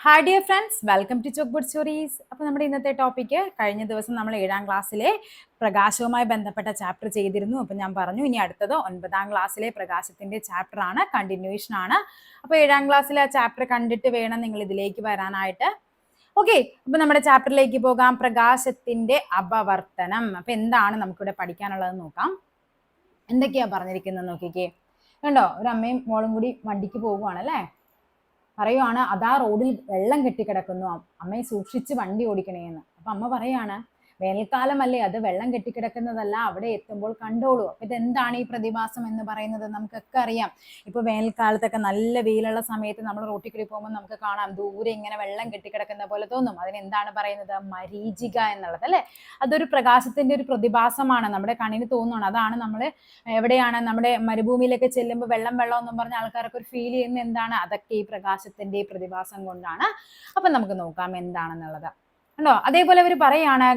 Hi dear friends, welcome to chalk bud stories. അപ്പോൾ നമ്മുടെ ഇന്നത്തെ ടോപ്പിക്ക് കഴിഞ്ഞ ദിവസം നമ്മൾ 7ാം ക്ലാസ്സിലെ പ്രകാശവുമായി ബന്ധപ്പെട്ട ചാപ്റ്റർ ചെയ്തിരുന്നു. അപ്പം ഞാൻ പറഞ്ഞു ഇനി അടുത്തത് 9ാം ക്ലാസ്സിലെ പ്രകാശത്തിൻ്റെ ചാപ്റ്ററാണ്, കണ്ടിന്യൂഷൻ ആണ്. അപ്പോൾ 7ാം ക്ലാസ്സിലെ ആ ചാപ്റ്റർ കണ്ടിട്ട് വേണം നിങ്ങൾ ഇതിലേക്ക് വരാനായിട്ട്. ഓക്കെ, അപ്പം നമ്മുടെ ചാപ്റ്ററിലേക്ക് പോകാം. പ്രകാശത്തിൻ്റെ അപവർത്തനം. അപ്പം എന്താണ് നമുക്കിവിടെ പഠിക്കാനുള്ളതെന്ന് നോക്കാം. എന്തൊക്കെയാണ് പറഞ്ഞിരിക്കുന്നത് നോക്കിക്കേ. കണ്ടോ, ഒരു അമ്മയും മോളും കൂടി വണ്ടിക്ക് പോകുവാണല്ലേ. പറയുവാണ്, അതാ റോഡിൽ വെള്ളം കെട്ടിക്കിടക്കുന്നു, അമ്മയെ സൂക്ഷിച്ച് വണ്ടി ഓടിക്കണേന്ന്. അപ്പൊ അമ്മ പറയാണ്, വേനൽക്കാലമല്ലേ, അത് വെള്ളം കെട്ടിക്കിടക്കുന്നതല്ല, അവിടെ എത്തുമ്പോൾ കണ്ടോളൂ. അപ്പൊ ഇതെന്താണ് ഈ പ്രതിഭാസം എന്ന് പറയുന്നത്? നമുക്കൊക്കെ അറിയാം. ഇപ്പൊ വേനൽക്കാലത്തൊക്കെ നല്ല വെയിലുള്ള സമയത്ത് നമ്മൾ റോട്ടിൽ കൂടി പോകുമ്പോൾ നമുക്ക് കാണാം, ദൂരെ ഇങ്ങനെ വെള്ളം കെട്ടിക്കിടക്കുന്ന പോലെ തോന്നും. അതിനെന്താണ് പറയുന്നത്? മരീചിക എന്നുള്ളത് അല്ലെ. അതൊരു പ്രകാശത്തിന്റെ ഒരു പ്രതിഭാസമാണ്, നമ്മുടെ കണ്ണിന് തോന്നുകയാണ്. അതാണ് നമ്മൾ എവിടെയാണ് നമ്മുടെ മരുഭൂമിയിലൊക്കെ ചെല്ലുമ്പോൾ വെള്ളം എന്നും പറഞ്ഞ ആൾക്കാരൊക്കെ ഒരു ഫീൽ ചെയ്യുന്ന എന്താണ്? അതൊക്കെ ഈ പ്രകാശത്തിന്റെ പ്രതിഭാസം കൊണ്ടാണ്. അപ്പൊ നമുക്ക് നോക്കാം എന്താണെന്നുള്ളത്. കണ്ടോ, അതേപോലെ അവർ പറയാണ്,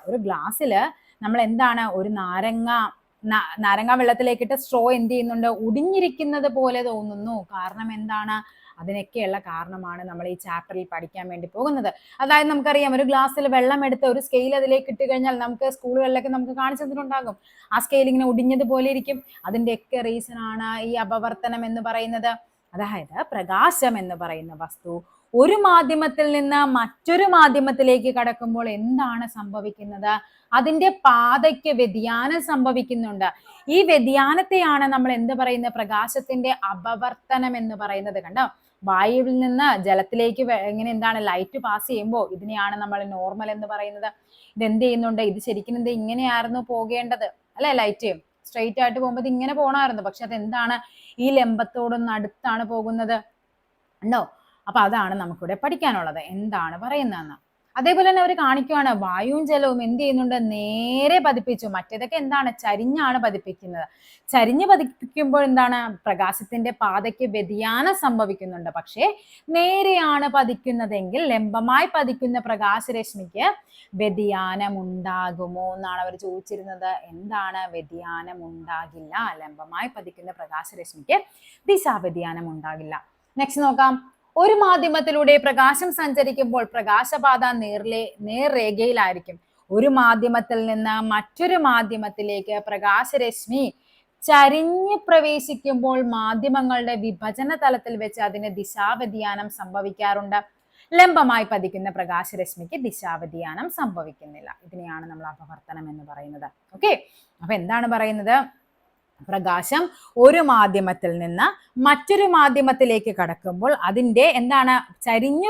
ഒരു ഗ്ലാസ്സില് നമ്മൾ എന്താണ്, ഒരു നാരങ്ങ വെള്ളത്തിലേക്കിട്ട് സ്ട്രോ എന്ത് ചെയ്യുന്നുണ്ട്? ഉടിഞ്ഞിരിക്കുന്നത് പോലെ തോന്നുന്നു. കാരണം എന്താണ്? അതിനൊക്കെയുള്ള കാരണമാണ് നമ്മൾ ഈ ചാപ്റ്ററിൽ പഠിക്കാൻ വേണ്ടി പോകുന്നത്. അതായത് നമുക്കറിയാം, ഒരു ഗ്ലാസ്സിൽ വെള്ളം എടുത്ത് ഒരു സ്കെയിൽ അതിലേക്ക് ഇട്ട് കഴിഞ്ഞാൽ നമുക്ക് സ്കൂളുകളിലൊക്കെ നമുക്ക് കാണിച്ചു തന്നിട്ടുണ്ടാകും. ആ സ്കെയിൽ ഇങ്ങനെ ഒടിഞ്ഞതുപോലെ ഇരിക്കും. അതിൻ്റെയൊക്കെ റീസൺ ആണ് ഈ അപവർത്തനം എന്ന് പറയുന്നത്. അതായത് പ്രകാശം എന്ന് പറയുന്ന വസ്തു ഒരു മാധ്യമത്തിൽ നിന്ന് മറ്റൊരു മാധ്യമത്തിലേക്ക് കടക്കുമ്പോൾ എന്താണ് സംഭവിക്കുന്നത്? അതിന്റെ പാതയ്ക്ക് വ്യതിയാനം സംഭവിക്കുന്നുണ്ട്. ഈ വ്യതിയാനത്തെയാണ് നമ്മൾ എന്ത് പറയുന്നത്? പ്രകാശത്തിന്റെ അപവർത്തനം എന്ന് പറയുന്നത്. കണ്ടോ, വായുവിൽ നിന്ന് ജലത്തിലേക്ക് ഇങ്ങനെ എന്താണ് ലൈറ്റ് പാസ് ചെയ്യുമ്പോൾ ഇതിനെയാണ് നമ്മൾ നോർമൽ എന്ന് പറയുന്നത്. ഇതെന്ത് ചെയ്യുന്നുണ്ട്? ഇത് ശരിക്കും എന്ത് ഇങ്ങനെയായിരുന്നു പോകേണ്ടത് അല്ലെ? ലൈറ്റ് സ്ട്രെയിറ്റ് ആയിട്ട് പോകുമ്പോൾ ഇങ്ങനെ പോകണമായിരുന്നു. പക്ഷെ അതെന്താണ്? ഈ ലംബത്തോടൊന്ന് അടുത്താണ് പോകുന്നത്. ഉണ്ടോ? അപ്പൊ അതാണ് നമുക്കിവിടെ പഠിക്കാനുള്ളത്, എന്താണ് പറയുന്നതെന്ന്. അതേപോലെ തന്നെ അവർ കാണിക്കുവാണ്, വായുവും ജലവും എന്ത് ചെയ്യുന്നുണ്ട്? നേരെ പതിപ്പിച്ചു. മറ്റേതൊക്കെ എന്താണ്? ചരിഞ്ഞാണ് പതിപ്പിക്കുന്നത്. ചരിഞ്ഞ് പതിപ്പിക്കുമ്പോൾ എന്താണ്? പ്രകാശത്തിന്റെ പാതയ്ക്ക് വ്യതിയാനം സംഭവിക്കുന്നുണ്ട്. പക്ഷേ നേരെയാണ് പതിക്കുന്നതെങ്കിൽ, ലംബമായി പതിക്കുന്ന പ്രകാശരശ്മിക്ക് വ്യതിയാനം ഉണ്ടാകുമോ എന്നാണ് അവർ ചോദിച്ചിരുന്നത്. എന്താണ്? വ്യതിയാനം ഉണ്ടാകില്ല. ലംബമായി പതിക്കുന്ന പ്രകാശരശ്മിക്ക് ദിശാവ്യതിയാനം ഉണ്ടാകില്ല. നെക്സ്റ്റ് നോക്കാം. ഒരു മാധ്യമത്തിലൂടെ പ്രകാശം സഞ്ചരിക്കുമ്പോൾ പ്രകാശപാത നേർരേഖയിലായിരിക്കും. ഒരു മാധ്യമത്തിൽ നിന്ന് മറ്റൊരു മാധ്യമത്തിലേക്ക് പ്രകാശരശ്മി ചരിഞ്ഞ് പ്രവേശിക്കുമ്പോൾ മാധ്യമങ്ങളുടെ വിഭജന തലത്തിൽ വെച്ച് അതിന് ദിശാവ്യതിയാനം സംഭവിക്കാറുണ്ട്. ലംബമായി പതിക്കുന്ന പ്രകാശരശ്മിക്ക് ദിശാവ്യതിയാനം സംഭവിക്കുന്നില്ല. ഇതിനെയാണ് നമ്മൾ അപവർത്തനം എന്ന് പറയുന്നത്. ഓക്കെ, അപ്പൊ എന്താണ് പറയുന്നത്? പ്രകാശം ഒരു മാധ്യമത്തിൽ നിന്ന് മറ്റൊരു മാധ്യമത്തിലേക്ക് കടക്കുമ്പോൾ അതിൻ്റെ എന്താണ്? ചരിഞ്ഞു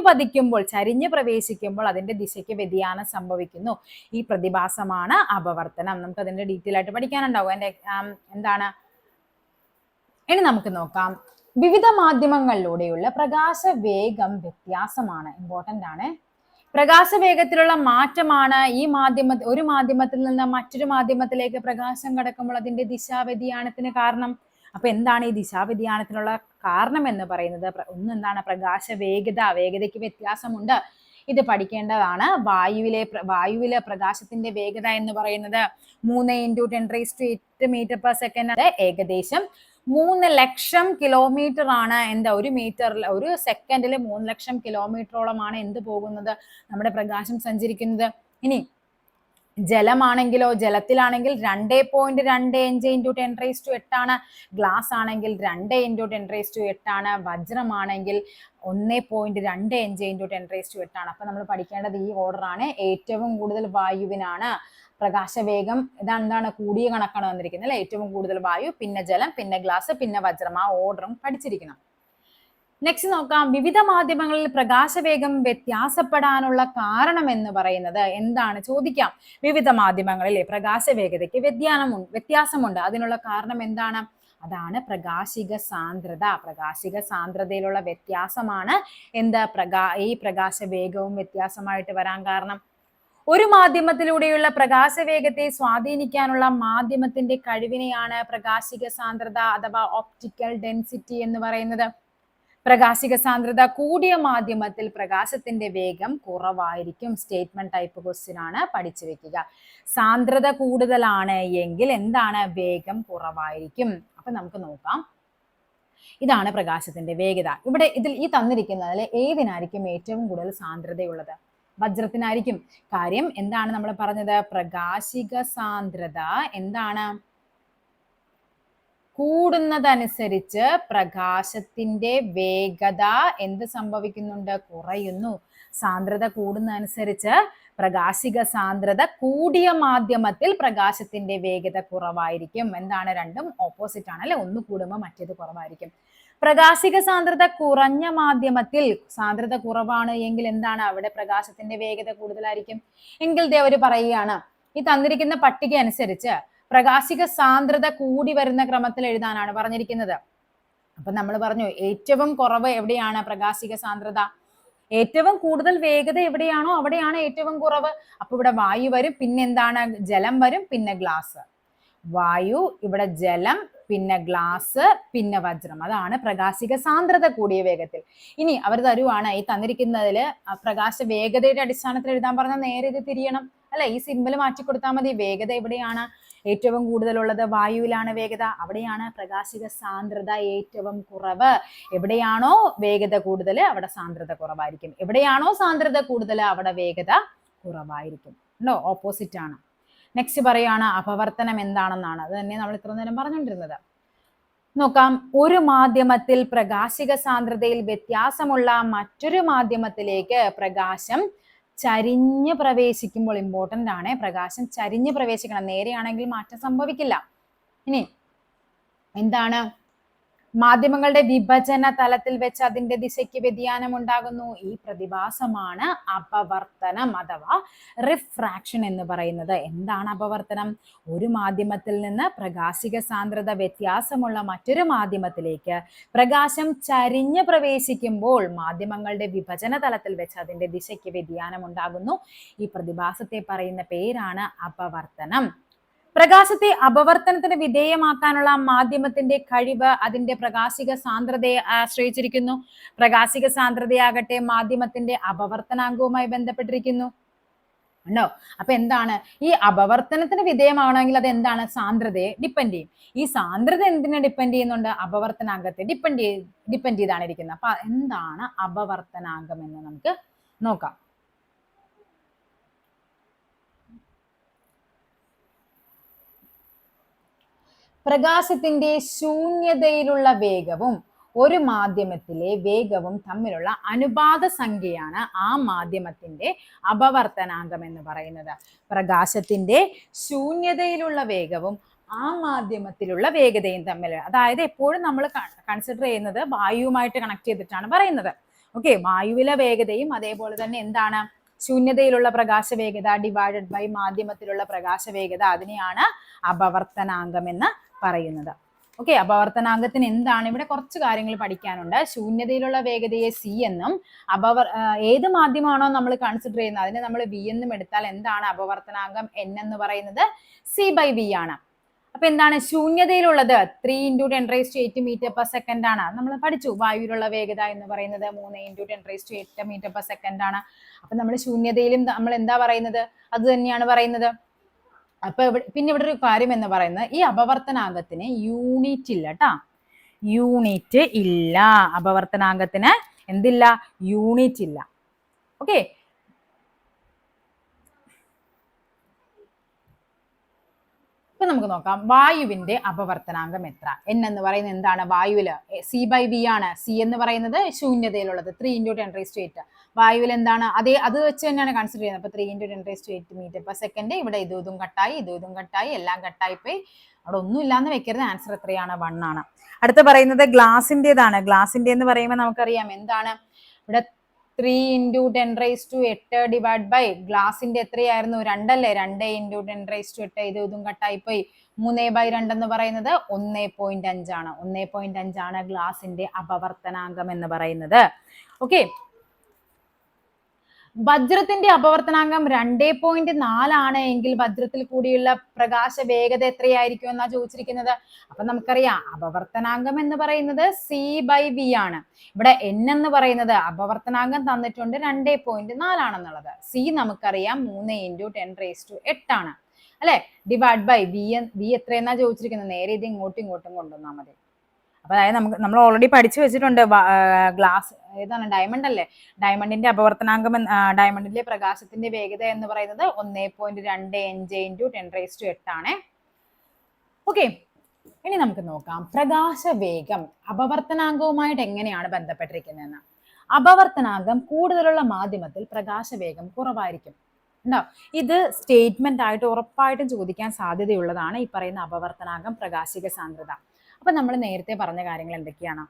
പ്രവേശിക്കുമ്പോൾ അതിൻ്റെ ദിശയ്ക്ക് വ്യതിയാനം സംഭവിക്കുന്നു. ഈ പ്രതിഭാസമാണ് അപവർത്തനം. നമുക്ക് അതിൻ്റെ ഡീറ്റെയിൽ ആയിട്ട് പഠിക്കാനുണ്ടാവും. അതിൻ്റെ എന്താണ്? ഇനി നമുക്ക് നോക്കാം. വിവിധ മാധ്യമങ്ങളിലൂടെയുള്ള പ്രകാശ വേഗം വ്യത്യാസമാണ്. ഇമ്പോർട്ടൻ്റ് ആണ്. പ്രകാശവേഗത്തിലുള്ള മാറ്റമാണ് ഒരു മാധ്യമത്തിൽ നിന്ന് മറ്റൊരു മാധ്യമത്തിലേക്ക് പ്രകാശം കടക്കുമ്പോൾ അതിന്റെ ദിശാവ്യതിയാനത്തിന് കാരണം. അപ്പൊ എന്താണ് ഈ ദിശാവ്യതിയാനത്തിനുള്ള കാരണം എന്ന് പറയുന്നത്? എന്താണ്? പ്രകാശ വേഗതയ്ക്ക് വ്യത്യാസമുണ്ട്. ഇത് പഠിക്കേണ്ടതാണ്. വായുവിലെ പ്രകാശത്തിന്റെ വേഗത എന്ന് പറയുന്നത് 3 × 10⁸ m/s. ഏകദേശം 3 ലക്ഷം കിലോമീറ്റർ ആണ്. ഒരു സെക്കൻഡിൽ 3 ലക്ഷം കിലോമീറ്ററോളമാണ് എന്ത് പോകുന്നത്? നമ്മുടെ പ്രകാശം സഞ്ചരിക്കുന്നത്. ഇനി ജലത്തിലാണെങ്കിൽ 2.25 × 10⁸ ആണ്. ഗ്ലാസ് ആണെങ്കിൽ 2 × 10⁸ ആണ്. വജ്രമാണെങ്കിൽ 1.25 × 10⁸ ആണ്. അപ്പൊ നമ്മൾ പഠിക്കേണ്ടത് ഈ ഓർഡർ ആണ്. ഏറ്റവും കൂടുതൽ വായുവിനാണ് പ്രകാശവേഗം എന്താണ്? കൂടിയ കണക്കാണ് വന്നിരിക്കുന്നത് അല്ലെ. ഏറ്റവും കൂടുതൽ വായു, പിന്നെ ജലം, പിന്നെ ഗ്ലാസ്, പിന്നെ വജ്രം. ആ ഓർഡറും പഠിച്ചിരിക്കണം. നെക്സ്റ്റ് നോക്കാം. വിവിധ മാധ്യമങ്ങളിൽ പ്രകാശവേഗം വ്യത്യാസപ്പെടാനുള്ള കാരണം എന്ന് പറയുന്നത് എന്താണ്? ചോദിക്കാം. വിവിധ മാധ്യമങ്ങളിലെ പ്രകാശവേഗതയ്ക്ക് വ്യത്യാസമുണ്ട്. അതിനുള്ള കാരണം എന്താണ്? അതാണ് പ്രകാശിക സാന്ദ്രത. പ്രകാശിക സാന്ദ്രതയിലുള്ള വ്യത്യാസമാണ് ഈ പ്രകാശവേഗവും വ്യത്യാസമായിട്ട് വരാൻ കാരണം. ഒരു മാധ്യമത്തിലൂടെയുള്ള പ്രകാശവേഗത്തെ സ്വാധീനിക്കാനുള്ള മാധ്യമത്തിന്റെ കഴിവിനെയാണ് പ്രകാശിക സാന്ദ്രത അഥവാ ഓപ്റ്റിക്കൽ ഡെൻസിറ്റി എന്ന് പറയുന്നത്. പ്രകാശിക സാന്ദ്രത കൂടിയ മാധ്യമത്തിൽ പ്രകാശത്തിന്റെ വേഗം കുറവായിരിക്കും. സ്റ്റേറ്റ്മെന്റ് ടൈപ്പ് ക്വസ്റ്റ്യൻ ആണ്, പഠിച്ചു വെക്കുക. സാന്ദ്രത കൂടുതലാണ് എങ്കിൽ എന്താണ്? വേഗം കുറവായിരിക്കും. അപ്പൊ നമുക്ക് നോക്കാം. ഇതാണ് പ്രകാശത്തിന്റെ വേഗത. ഇവിടെ ഈ തന്നിരിക്കുന്നതിൽ ഏതിനായിരിക്കും ഏറ്റവും കൂടുതൽ സാന്ദ്രതയുള്ളത്? വജ്രത്തിനായിരിക്കും. കാര്യം എന്താണ് നമ്മൾ പറഞ്ഞത്? പ്രകാശിക സാന്ദ്രത എന്താണ്? കൂടുന്നതനുസരിച്ച് പ്രകാശത്തിന്റെ വേഗത എന്ത് സംഭവിക്കുന്നുണ്ട്? കുറയുന്നു. സാന്ദ്രത കൂടുന്നതനുസരിച്ച് പ്രകാശിക സാന്ദ്രത കൂടിയ മാധ്യമത്തിൽ പ്രകാശത്തിന്റെ വേഗത കുറവായിരിക്കും. എന്താണ്? രണ്ടും ഓപ്പോസിറ്റ് ആണ് അല്ലെ? ഒന്ന് കൂടുമ്പോൾ മറ്റേത് കുറവായിരിക്കും. പ്രകാശിക സാന്ദ്രത കുറഞ്ഞ മാധ്യമത്തിൽ സാന്ദ്രത കുറവാണ് എങ്കിൽ എന്താണ്? അവിടെ പ്രകാശത്തിന്റെ വേഗത കൂടുതലായിരിക്കും. എങ്കിൽ അവർ പറയുകയാണ്, ഈ തന്നിരിക്കുന്ന പട്ടിക അനുസരിച്ച് പ്രകാശിക സാന്ദ്രത കൂടി വരുന്ന ക്രമത്തിൽ എഴുതാനാണ് പറഞ്ഞിരിക്കുന്നത്. അപ്പൊ നമ്മൾ പറഞ്ഞു ഏറ്റവും കുറവ് എവിടെയാണ് പ്രകാശിക സാന്ദ്രത? ഏറ്റവും കൂടുതൽ വേഗത എവിടെയാണോ അവിടെയാണ് ഏറ്റവും കുറവ്. അപ്പൊ ഇവിടെ വായു വരും, പിന്നെ എന്താണ്? ജലം വരും, പിന്നെ ഗ്ലാസ്. വായു, ഇവിടെ ജലം, പിന്നെ ഗ്ലാസ്, പിന്നെ വജ്രം. അതാണ് പ്രകാശിക സാന്ദ്രത കൂടിയ വേഗത്തിൽ. ഇനി അവർ തരുവാണ് ഈ തന്നിരിക്കുന്നതില് പ്രകാശ വേഗതയുടെ അടിസ്ഥാനത്തിൽ എഴുതാൻ പറഞ്ഞാൽ നേരെ ഇത് തിരിയണം അല്ലെ? ഈ സിമ്പിൾ മാറ്റി കൊടുത്താൽ മതി. വേഗത എവിടെയാണ് ഏറ്റവും കൂടുതലുള്ളത്? വായുവിലാണ് വേഗത. അവിടെയാണ് പ്രകാശിക സാന്ദ്രത ഏറ്റവും കുറവ്. എവിടെയാണോ വേഗത കൂടുതൽ അവിടെ സാന്ദ്രത കുറവായിരിക്കും. എവിടെയാണോ സാന്ദ്രത കൂടുതൽ അവിടെ വേഗത കുറവായിരിക്കും. ഉണ്ടോ? ഓപ്പോസിറ്റ് ആണ്. നെക്സ്റ്റ് പറയാണ് അപവർത്തനം എന്താണെന്നാണ്. അത് തന്നെ നമ്മൾ ഇത്ര നേരം പറഞ്ഞുകൊണ്ടിരുന്നത്. നോക്കാം. ഒരു മാധ്യമത്തിൽ പ്രകാശിക സാന്ദ്രതയിൽ വ്യത്യാസമുള്ള മറ്റൊരു മാധ്യമത്തിലേക്ക് പ്രകാശം ചരിഞ്ഞ് പ്രവേശിക്കുമ്പോൾ, ഇമ്പോർട്ടന്റ് ആണ്, പ്രകാശം ചരിഞ്ഞ് പ്രവേശിക്കണം. നേരെയാണെങ്കിൽ മാറ്റം സംഭവിക്കില്ല. ഇനി എന്താണ്? മാധ്യമങ്ങളുടെ വിഭജന തലത്തിൽ വെച്ച് അതിന്റെ ദിശയ്ക്ക് വ്യതിയാനം ഉണ്ടാകുന്നു. ഈ പ്രതിഭാസമാണ് അപവർത്തനം അഥവാ റിഫ്രാക്ഷൻ എന്ന് പറയുന്നത്. എന്താണ് അപവർത്തനം? ഒരു മാധ്യമത്തിൽ നിന്ന് പ്രകാശിക സാന്ദ്രത വ്യത്യാസമുള്ള മറ്റൊരു മാധ്യമത്തിലേക്ക് പ്രകാശം ചരിഞ്ഞ് പ്രവേശിക്കുമ്പോൾ മാധ്യമങ്ങളുടെ വിഭജന തലത്തിൽ വെച്ച് അതിന്റെ ദിശയ്ക്ക് വ്യതിയാനം ഉണ്ടാകുന്നു. ഈ പ്രതിഭാസത്തെ പറയുന്ന പേരാണ് അപവർത്തനം. പ്രകാശത്തെ അപവർത്തനത്തിന് വിധേയമാക്കാനുള്ള മാധ്യമത്തിന്റെ കഴിവ് അതിന്റെ പ്രകാശിക സാന്ദ്രതയെ ആശ്രയിച്ചിരിക്കുന്നു. പ്രകാശിക സാന്ദ്രതയാകട്ടെ മാധ്യമത്തിന്റെ അപവർത്തനാങ്കവുമായി ബന്ധപ്പെട്ടിരിക്കുന്നു. ഉണ്ടോ? അപ്പൊ എന്താണ്? ഈ അപവർത്തനത്തിന് വിധേയമാവണമെങ്കിൽ അത് എന്താണ്? സാന്ദ്രതയെ ഡിപ്പെൻഡ് ചെയ്യും. ഈ സാന്ദ്രത എന്തിനെ ഡിപ്പെൻഡ് ചെയ്യുന്നുണ്ട്? അപവർത്തനാങ്കത്തെ ഡിപ്പെൻഡ് ചെയ്താണ് ഇരിക്കുന്നത്. അപ്പൊ എന്താണ് അപവർത്തനാങ്കം എന്ന് നമുക്ക് നോക്കാം. പ്രകാശത്തിന്റെ ശൂന്യതയിലുള്ള വേഗവും ഒരു മാധ്യമത്തിലെ വേഗവും തമ്മിലുള്ള അനുപാത സംഖ്യയാണ് ആ മാധ്യമത്തിന്റെ അപവർത്തനാങ്കം എന്ന് പറയുന്നത്. പ്രകാശത്തിന്റെ ശൂന്യതയിലുള്ള വേഗവും ആ മാധ്യമത്തിലുള്ള വേഗതയും തമ്മിൽ, അതായത് എപ്പോഴും നമ്മൾ കൺസിഡർ ചെയ്യുന്നത് വായുവുമായിട്ട് കണക്ട് ചെയ്തിട്ടാണ് പറയുന്നത്. ഓക്കെ, വായുവിലെ വേഗതയും അതേപോലെ തന്നെ എന്താണ്? ശൂന്യതയിലുള്ള പ്രകാശ വേഗത ഡിവൈഡഡ് ബൈ മാധ്യമത്തിലുള്ള പ്രകാശ വേഗത, അതിനെയാണ് അപവർത്തനാങ്കം എന്ന് പറയുന്നത്. ഓക്കെ, അപവർത്തനാങ്കത്തിന് എന്താണ്? ഇവിടെ കുറച്ച് കാര്യങ്ങൾ പഠിക്കാനുണ്ട്. ശൂന്യതയിലുള്ള വേഗതയെ സി എന്നും ഏത് മാധ്യമമാണോ നമ്മൾ കൺസിഡർ ചെയ്യുന്നത് അതിനെ നമ്മൾ വി എന്നും എടുത്താൽ എന്താണ് അപവർത്തനാങ്കം? എൻ എന്ന് പറയുന്നത് സി ബൈ വി ആണ്. അപ്പൊ എന്താണ് ശൂന്യതയിലുള്ളത്? 3 × 10⁸ m/s ആണ്. നമ്മൾ പഠിച്ചു. വായുവിലുള്ള വേഗത എന്ന് പറയുന്നത് 3 × 10⁸ m/s ആണ്. അപ്പൊ നമ്മൾ ശൂന്യതയിലും നമ്മൾ എന്താ പറയുന്നത്? അത് തന്നെയാണ് പറയുന്നത്. അപ്പൊ പിന്നെ ഇവിടെ ഒരു കാര്യം എന്ന് പറയുന്നത് ഈ അപവർത്തനാങ്കത്തിന് യൂണിറ്റ് ഇല്ല കേട്ടാ. യൂണിറ്റ് ഇല്ല. അപവർത്തനാങ്കത്തിന് എന്തില്ല? യൂണിറ്റ് ഇല്ല. ഓക്കെ, ഇപ്പൊ നമുക്ക് നോക്കാം വായുവിന്റെ അപവർത്തനാങ്കം എത്ര. എൻ എന്ന് പറയുന്നത് എന്താണ്? വായുവില് സി ബൈ വി ആണ്. സി എന്ന് പറയുന്നത് ശൂന്യതയിലുള്ളത് 3 × 10⁸. വായുവിൽ എന്താണ്? അത് വെച്ച് തന്നെയാണ് കൺസിഡർ ചെയ്യുന്നത്. അപ്പൊ 3 × 10⁸ m/s. ഇവിടെ ഇതും കട്ടായി, ഇതും കട്ടായി, എല്ലാം കട്ടായി പോയി. അവിടെ ഒന്നും ഇല്ലാന്ന് വെക്കരുത്. ആൻസർ എത്രയാണ്? 1 ആണ്. അടുത്ത പറയുന്നത് ഗ്ലാസിന്റേതാണ്. ഗ്ലാസിന്റെ എന്ന് പറയുമ്പോൾ നമുക്കറിയാം എന്താണ്? ഇവിടെ 3 × 10⁸ ഡിവൈഡ് ബൈ ഗ്ലാസിന്റെ എത്രയായിരുന്നു? 2 അല്ലേ? 2 × 10⁸. ഇതും കട്ടായി പോയി. 3/2 എന്ന് പറയുന്നത് 1.5 ആണ്. 1.5 ആണ് ഗ്ലാസിന്റെ അപവർത്തനാങ്കം എന്ന് പറയുന്നത്. ഓക്കെ, വജ്രത്തിന്റെ അപവർത്തനാങ്കം 2.4 ആണ് എങ്കിൽ വജ്രത്തിൽ കൂടിയുള്ള പ്രകാശ വേഗത എത്രയായിരിക്കും എന്നാ ചോദിച്ചിരിക്കുന്നത്. അപ്പൊ നമുക്കറിയാം അപവർത്തനാങ്കം എന്ന് പറയുന്നത് സി ബൈ വി ആണ്. ഇവിടെ എൻ എന്ന് പറയുന്നത് അപവർത്തനാങ്കം തന്നിട്ടുണ്ട് 2.4 ആണെന്നുള്ളത്. സി നമുക്കറിയാം 3 × 10⁸ ആണ് അല്ലെ? ഡിവൈഡ് ബൈ വി എത്രയെന്നാ ചോദിച്ചിരിക്കുന്നത്. നേരെ ഇത് ഇങ്ങോട്ടും കൊണ്ടുവന്നാൽ മതി. അപ്പൊ അതായത് നമ്മൾ ഓൾറെഡി പഠിച്ചു വെച്ചിട്ടുണ്ട്. ഗ്ലാസ് ഏതാണ്, ഡയമണ്ട് അല്ലേ, ഡയമണ്ടിന്റെ അപവർത്തനാങ്കം, ഡയമണ്ടിലെ പ്രകാശത്തിന്റെ വേഗത എന്ന് പറയുന്നത് 1.25 × 10⁸ ആണ്. ഓക്കെ, ഇനി നമുക്ക് നോക്കാം പ്രകാശവേഗം അപവർത്തനാങ്കവുമായിട്ട് എങ്ങനെയാണ് ബന്ധപ്പെട്ടിരിക്കുന്നതെന്ന്. അപവർത്തനാങ്കം കൂടുതലുള്ള മാധ്യമത്തിൽ പ്രകാശവേഗം കുറവായിരിക്കും. ഉണ്ടോ? ഇത് സ്റ്റേറ്റ്മെന്റ് ആയിട്ട് ഉറപ്പായിട്ടും ചോദിക്കാൻ സാധ്യതയുള്ളതാണ് ഈ പറയുന്ന അപവർത്തനാങ്കം, പ്രകാശിക സാന്ദ്രത. അപ്പൊ നമ്മൾ നേരത്തെ പറഞ്ഞ കാര്യങ്ങൾ എന്തൊക്കെയാണ്?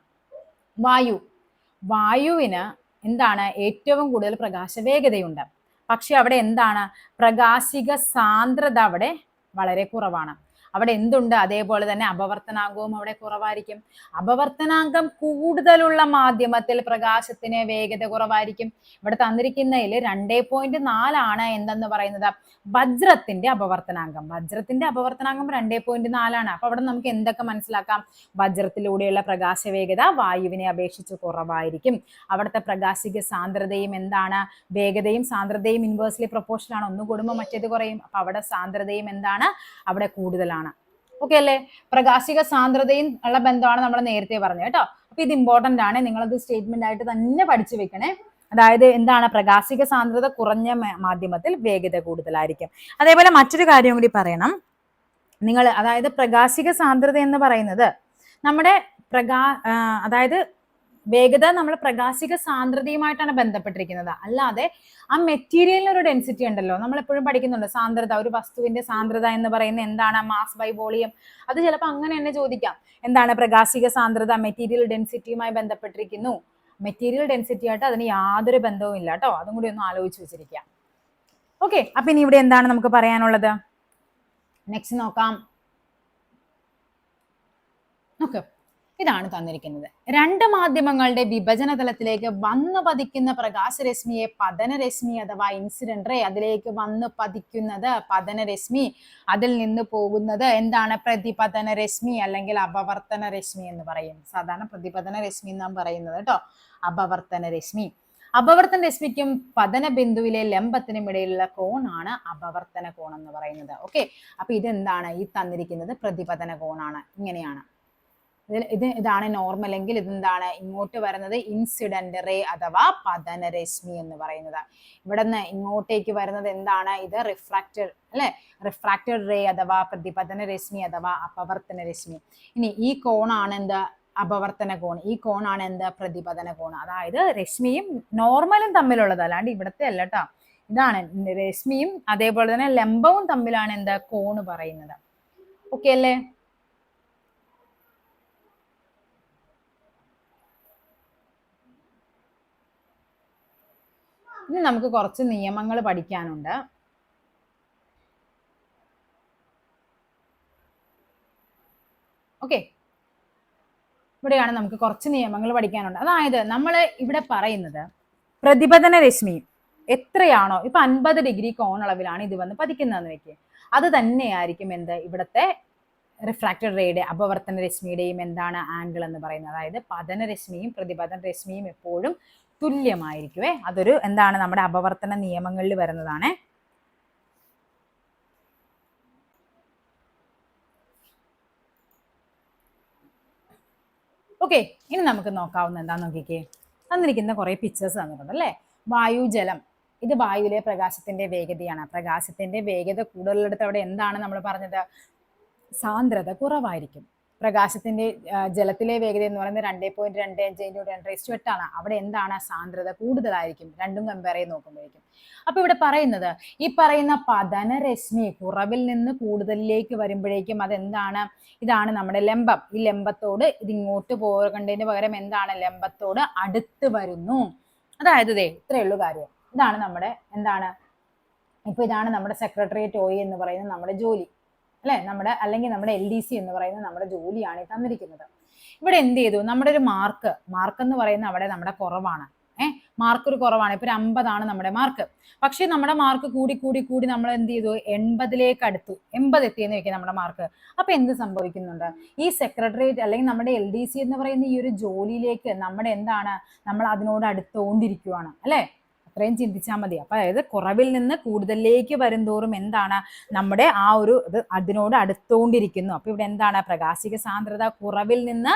വായുവിന് എന്താണ് ഏറ്റവും കൂടുതൽ പ്രകാശവേഗതയുണ്ട്. പക്ഷെ അവിടെ എന്താണ്, പ്രകാശിക സാന്ദ്രത അവിടെ വളരെ കുറവാണ്. അവിടെ എന്തുണ്ട്, അതേപോലെ തന്നെ അപവർത്തനാങ്കവും അവിടെ കുറവായിരിക്കും. അപവർത്തനാങ്കം കൂടുതലുള്ള മാധ്യമത്തിൽ പ്രകാശത്തിന് വേഗത കുറവായിരിക്കും. ഇവിടെ തന്നിരിക്കുന്നതിൽ 2.4 ആണ് എന്തെന്ന് പറയുന്നത് വജ്രത്തിന്റെ അപവർത്തനാങ്കം. വജ്രത്തിന്റെ അപവർത്തനാങ്കം 2.4 ആണ്. അപ്പൊ അവിടെ നമുക്ക് എന്തൊക്കെ മനസ്സിലാക്കാം? വജ്രത്തിലൂടെയുള്ള പ്രകാശവേഗത വായുവിനെ അപേക്ഷിച്ച് കുറവായിരിക്കും. അവിടുത്തെ പ്രകാശിക സാന്ദ്രതയും എന്താണ്, വേഗതയും സാന്ദ്രതയും ഇൻവേഴ്സ്ലി പ്രൊപ്പോർഷണൽ ആണ്. ഒന്ന് കൂടുമ്പോൾ മറ്റേത് കുറയും. അപ്പൊ അവിടെ സാന്ദ്രതയും എന്താണ്, അവിടെ കൂടുതലാണ്. ഓക്കെ അല്ലേ? പ്രകാശിക സാന്ദ്രതയും ഉള്ള ബന്ധമാണ് നമ്മൾ നേരത്തെ പറഞ്ഞത് കേട്ടോ. അപ്പൊ ഇത് ഇമ്പോർട്ടന്റ് ആണ്, നിങ്ങളത് സ്റ്റേറ്റ്മെന്റ് ആയിട്ട് തന്നെ പഠിച്ചു വെക്കണേ. അതായത് എന്താണ്, പ്രകാശിക സാന്ദ്രത കുറഞ്ഞ മാധ്യമത്തിൽ വേഗത കൂടുതലായിരിക്കും. അതേപോലെ മറ്റൊരു കാര്യം കൂടി പറയണം നിങ്ങൾ, അതായത് പ്രകാശിക സാന്ദ്രത എന്ന് പറയുന്നത് നമ്മുടെ അതായത് വേഗത നമ്മൾ പ്രകാശിക സാന്ദ്രതയുമായിട്ടാണ് ബന്ധപ്പെട്ടിരിക്കുന്നത്. അല്ലാതെ ആ മെറ്റീരിയലിന് ഒരു ഡെൻസിറ്റി ഉണ്ടല്ലോ, നമ്മൾ എപ്പോഴും പഠിക്കുന്നുണ്ട് സാന്ദ്രത, ഒരു വസ്തുവിന്റെ സാന്ദ്രത എന്ന് പറയുന്നത് എന്താണ്, മാസ് ബൈ വോളിയം. അത് ചിലപ്പോൾ അങ്ങനെ തന്നെ ചോദിക്കാം. എന്താണ് പ്രകാശിക സാന്ദ്രത മെറ്റീരിയൽ ഡെൻസിറ്റിയുമായി ബന്ധപ്പെട്ടിരിക്കുന്നു. മെറ്റീരിയൽ ഡെൻസിറ്റി ആയിട്ട് അതിന് യാതൊരു ബന്ധവും ഇല്ല കേട്ടോ. അതും കൂടി ഒന്ന് ആലോചിച്ച് വെച്ചിരിക്കുക. ഓക്കെ, അപ്പൊ ഇനി ഇവിടെ എന്താണ് നമുക്ക് പറയാനുള്ളത്? നെക്സ്റ്റ് നോക്കാം. ഓക്കെ, ഇതാണ് തന്നിരിക്കുന്നത്. രണ്ട് മാധ്യമങ്ങളുടെ വിഭജന തലത്തിലേക്ക് വന്നു പതിക്കുന്ന പ്രകാശരശ്മിയെ പതനരശ്മി അഥവാ ഇൻസിഡന്റ് റേ, അതിലേക്ക് വന്ന് പതിക്കുന്നത് പതനരശ്മി, അതിൽ നിന്ന് പോകുന്നത് എന്താണ്, പ്രതിപതന രശ്മി അല്ലെങ്കിൽ അപവർത്തന രശ്മി എന്ന് പറയും. സാധാരണ പ്രതിപതന രശ്മി എന്നാണ് പറയുന്നത് കേട്ടോ, അപവർത്തന രശ്മി. അപവർത്തന രശ്മിക്കും പതന ബിന്ദുവിലെ ലംബത്തിനും ഇടയിലുള്ള കോണാണ് അപവർത്തന കോൺ എന്ന് പറയുന്നത്. ഓക്കെ, അപ്പൊ ഇതെന്താണ്, ഈ തന്നിരിക്കുന്നത് പ്രതിപതന കോണാണ്. ഇങ്ങനെയാണ് ഇതാണ് നോർമൽ എങ്കിൽ ഇതെന്താണ്, ഇങ്ങോട്ട് വരുന്നത് ഇൻസിഡന്റ് റേ അഥവാ പതനരശ്മി എന്ന് പറയുന്നത്. ഇവിടെ നിന്ന് ഇങ്ങോട്ടേക്ക് വരുന്നത് എന്താണ്, ഇത് റിഫ്രാക്റ്റഡ് അല്ലെ, റിഫ്രാക്റ്റഡ് റേ അഥവാ പ്രതിപതന രശ്മി അഥവാ അപവർത്തന രശ്മി. ഇനി ഈ കോണാണ് എന്ത്, അപവർത്തന കോൺ. ഈ കോണാണ് എന്ത്, പ്രതിപതന കോൺ. അതായത് രശ്മിയും നോർമലും തമ്മിലുള്ളത്, അല്ലാണ്ട് ഇവിടത്തെ അല്ല കേട്ടോ. ഇതാണ് രശ്മിയും അതേപോലെ തന്നെ ലംബവും തമ്മിലാണ് എന്ത്, കോണ് പറയുന്നത്. ഓക്കെ അല്ലേ? ഇനി നമുക്ക് കുറച്ച് നിയമങ്ങൾ പഠിക്കാനുണ്ട്. ഓക്കെ, ഇവിടെയാണ് നമുക്ക് കുറച്ച് നിയമങ്ങൾ പഠിക്കാനുണ്ട്. അതായത് നമ്മൾ ഇവിടെ പറയുന്നത് പ്രതിപതന രശ്മി എത്രയാണോ, ഇപ്പൊ 50 ഡിഗ്രി കോണളവിലാണ് ഇത് വന്ന് പതിക്കുന്നതെന്ന് വെക്കുക, അത് തന്നെയായിരിക്കും എന്ത്, ഇവിടുത്തെ റിഫ്രാക്റ്റഡ് റേയുടെ അപവർത്തന രശ്മിയുടെയും എന്താണ് ആംഗിൾ എന്ന് പറയുന്നത്. അതായത് പതന രശ്മിയും പ്രതിപതന രശ്മിയും എപ്പോഴും തുല്യമായിരിക്കുവേ. അതൊരു എന്താണ്, നമ്മുടെ അപവർത്തന നിയമങ്ങളിൽ വരുന്നതാണ്. ഓക്കെ, ഇനി നമുക്ക് നോക്കാവുന്ന എന്താന്ന് നോക്കിക്കേ. തന്നിരിക്കുന്ന കുറെ പിക്ചേഴ്സ് തന്നിട്ടുണ്ട് അല്ലേ. വായു, ജലം, ഇത് വായുവിലെ പ്രകാശത്തിന്റെ വേഗതയാണ്. പ്രകാശത്തിന്റെ വേഗത കൂടുതലെടുത്ത് അവിടെ എന്താണ് നമ്മൾ പറഞ്ഞത്, സാന്ദ്രത കുറവായിരിക്കും. പ്രകാശത്തിന്റെ ജലത്തിലെ വേഗത എന്ന് പറയുന്നത് 2.25 × 10⁸ ആണ്. അവിടെ എന്താണ്, സാന്ദ്രത കൂടുതലായിരിക്കും, രണ്ടും കമ്പയർ ചെയ്ത് നോക്കുമ്പോഴേക്കും. അപ്പൊ ഇവിടെ പറയുന്നത് ഈ പറയുന്ന പതനരശ്മി കുറവിൽ നിന്ന് കൂടുതലിലേക്ക് വരുമ്പോഴേക്കും അതെന്താണ്, ഇതാണ് നമ്മുടെ ലംബം. ഈ ലംബത്തോട് ഇത് ഇങ്ങോട്ട് പോകേണ്ടതിന് പകരം എന്താണ്, ലംബത്തോട് അടുത്ത് വരുന്നു. അതായത് ഇത്രയേ ഉള്ളൂ കാര്യം. ഇതാണ് നമ്മുടെ എന്താണ്, ഇപ്പൊ ഇതാണ് നമ്മുടെ സെക്രട്ടേറിയറ്റ് OE എന്ന് പറയുന്നത് നമ്മുടെ ജോലി അല്ലെ, അല്ലെങ്കിൽ നമ്മുടെ LDC എന്ന് പറയുന്നത് നമ്മുടെ ജോലിയാണ് ഈ തന്നിരിക്കുന്നത്. ഇവിടെ എന്ത് ചെയ്തു, നമ്മുടെ ഒരു മാർക്ക് എന്ന് പറയുന്നത് അവിടെ നമ്മുടെ കുറവാണ്. മാർക്ക് ഒരു കുറവാണ്. ഇപ്പൊ 50 ആണ് നമ്മുടെ മാർക്ക്. പക്ഷെ നമ്മുടെ മാർക്ക് കൂടി നമ്മൾ എന്ത് ചെയ്തു, 80ലേക്ക് അടുത്തു. 80 എത്തിയെന്ന് വെക്കുക നമ്മുടെ മാർക്ക്. അപ്പൊ എന്ത് സംഭവിക്കുന്നുണ്ട്, ഈ സെക്രട്ടേറിയറ്റ് അല്ലെങ്കിൽ നമ്മുടെ LDC എന്ന് പറയുന്ന ഈ ഒരു ജോലിയിലേക്ക് നമ്മുടെ എന്താണ്, നമ്മൾ അതിനോട് അടുത്തുകൊണ്ടിരിക്കുവാണ് അല്ലെ. അത്രയും ചിന്തിച്ചാൽ മതി. അപ്പൊ അതായത് കുറവിൽ നിന്ന് കൂടുതലിലേക്ക് വരുംതോറും എന്താണ്, നമ്മുടെ ആ ഒരു ഇത് അതിനോട് അടുത്തുകൊണ്ടിരിക്കുന്നു. അപ്പൊ ഇവിടെ എന്താണ്, പ്രകാശിക സാന്ദ്രത കുറവിൽ നിന്ന്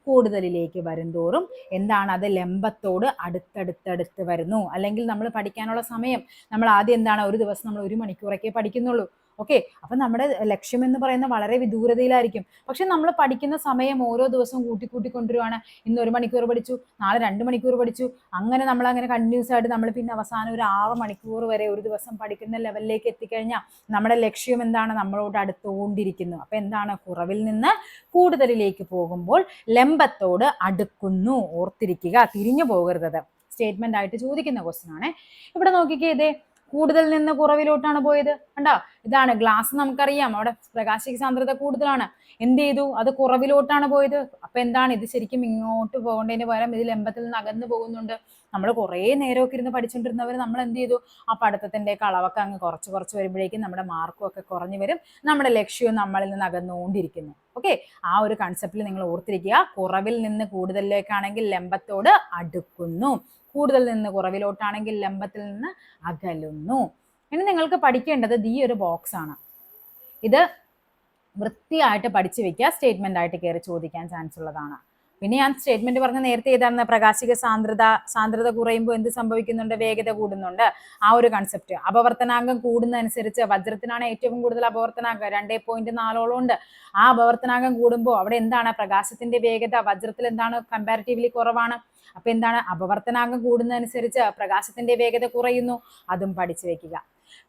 കൂടുതലിലേക്ക് വരുംതോറും എന്താണ് അത് ലംബത്തോട് അടുത്തടുത്തടുത്ത് വരുന്നു. അല്ലെങ്കിൽ നമ്മൾ പഠിക്കാനുള്ള സമയം നമ്മൾ ആദ്യം എന്താണ് ഒരു ദിവസം നമ്മൾ 1 മണിക്കൂറൊക്കെ പഠിക്കുന്നുള്ളൂ. ഓക്കെ, അപ്പൊ നമ്മുടെ ലക്ഷ്യം എന്ന് പറയുന്നത് വളരെ വിദൂരതയിലായിരിക്കും. പക്ഷെ നമ്മൾ പഠിക്കുന്ന സമയം ഓരോ ദിവസവും കൂട്ടി കൊണ്ടുവരുവാണ്. ഇന്ന് 1 മണിക്കൂർ പഠിച്ചു, നാളെ 2 മണിക്കൂർ പഠിച്ചു, അങ്ങനെ നമ്മൾ അങ്ങനെ കണ്ടിന്യൂസ് ആയിട്ട് നമ്മൾ പിന്നെ അവസാനം ഒരു 6 മണിക്കൂർ വരെ ഒരു ദിവസം പഠിക്കുന്ന ലെവലിലേക്ക് എത്തിക്കഴിഞ്ഞാൽ നമ്മുടെ ലക്ഷ്യം എന്താണ്, നമ്മളോട് അടുത്തുകൊണ്ടിരിക്കുന്നു. അപ്പൊ എന്താണ്, കുറവിൽ നിന്ന് കൂടുതലിലേക്ക് പോകുമ്പോൾ ലംബത്തോട് അടുക്കുന്നു. ഓർത്തിരിക്കുക, തിരിഞ്ഞു പോകരുത്. സ്റ്റേറ്റ്മെന്റ് ആയിട്ട് ചോദിക്കുന്ന ക്വസ്റ്റ്യൻ ആണ്. ഇവിടെ നോക്കിക്കേ, ഇതേ കൂടുതൽ നിന്ന് കുറവിലോട്ടാണ് പോയത്. കണ്ടോ, ഇതാണ് ഗ്ലാസ്. നമുക്കറിയാം അവിടെ പ്രകാശിക സാന്ദ്രത കൂടുതലാണ്. എന്ത് ചെയ്തു, അത് കുറവിലോട്ടാണ് പോയത്. അപ്പൊ എന്താണ്, ഇത് ശരിക്കും ഇങ്ങോട്ട് പോകേണ്ടതിന് പകരം ഇത് ലംബത്തിൽ നിന്ന് അകന്നു പോകുന്നുണ്ട്. നമ്മൾ കുറേ നേരമൊക്കെ ഇരുന്ന് പഠിച്ചുകൊണ്ടിരുന്നവർ നമ്മൾ എന്ത് ചെയ്തു, ആ പഠിത്തത്തിന്റെ അളവൊക്കെ അങ്ങ് കുറച്ച് വരുമ്പോഴേക്കും നമ്മുടെ മാർക്കും ഒക്കെ കുറഞ്ഞു വരും. നമ്മുടെ ലക്ഷ്യവും നമ്മളിൽ നിന്ന് അകന്നുകൊണ്ടിരിക്കുന്നു. ഓക്കെ, ആ ഒരു കൺസെപ്റ്റിൽ നിങ്ങൾ ഓർത്തിരിക്കുക. കുറവിൽ നിന്ന് കൂടുതലിലേക്കാണെങ്കിൽ ലംബത്തോട് അടുക്കുന്നു, കൂടുതൽ നിന്ന് കുറവിലോട്ടാണെങ്കിൽ ലംബത്തിൽ നിന്ന് അകലുന്നു. ഇനി നിങ്ങൾക്ക് പഠിക്കേണ്ടത് ഈ ഒരു ബോക്സ് ആണ്. ഇത് വൃത്തിയായിട്ട് പഠിച്ചു വെക്കുക. സ്റ്റേറ്റ്മെന്റ് ആയിട്ട് കയറി ചോദിക്കാൻ ചാൻസ് ഉള്ളതാണ്. പിന്നെ ഞാൻ സ്റ്റേറ്റ്മെന്റ് പറഞ്ഞ നേരത്തെ ഏതാണ്, പ്രകാശിക സാന്ദ്രത കുറയുമ്പോൾ എന്ത് സംഭവിക്കുന്നുണ്ട്, വേഗത കൂടുന്നുണ്ട്. ആ ഒരു കൺസെപ്റ്റ്. അപവർത്തനാങ്കം കൂടുന്നതനുസരിച്ച് വജ്രത്തിനാണ് ഏറ്റവും കൂടുതൽ അപവർത്തനാങ്കം, 2.4 ഉണ്ട്. ആ അപവർത്തനാങ്കം കൂടുമ്പോൾ അവിടെ എന്താണ്, പ്രകാശത്തിന്റെ വേഗത വജ്രത്തിൽ എന്താണ്, കമ്പാരിറ്റീവ്ലി കുറവാണ്. അപ്പൊ എന്താണ്, അപവർത്തനാങ്കം കൂടുന്നതനുസരിച്ച് പ്രകാശത്തിന്റെ വേഗത കുറയുന്നു. അതും പഠിച്ചു വെക്കുക.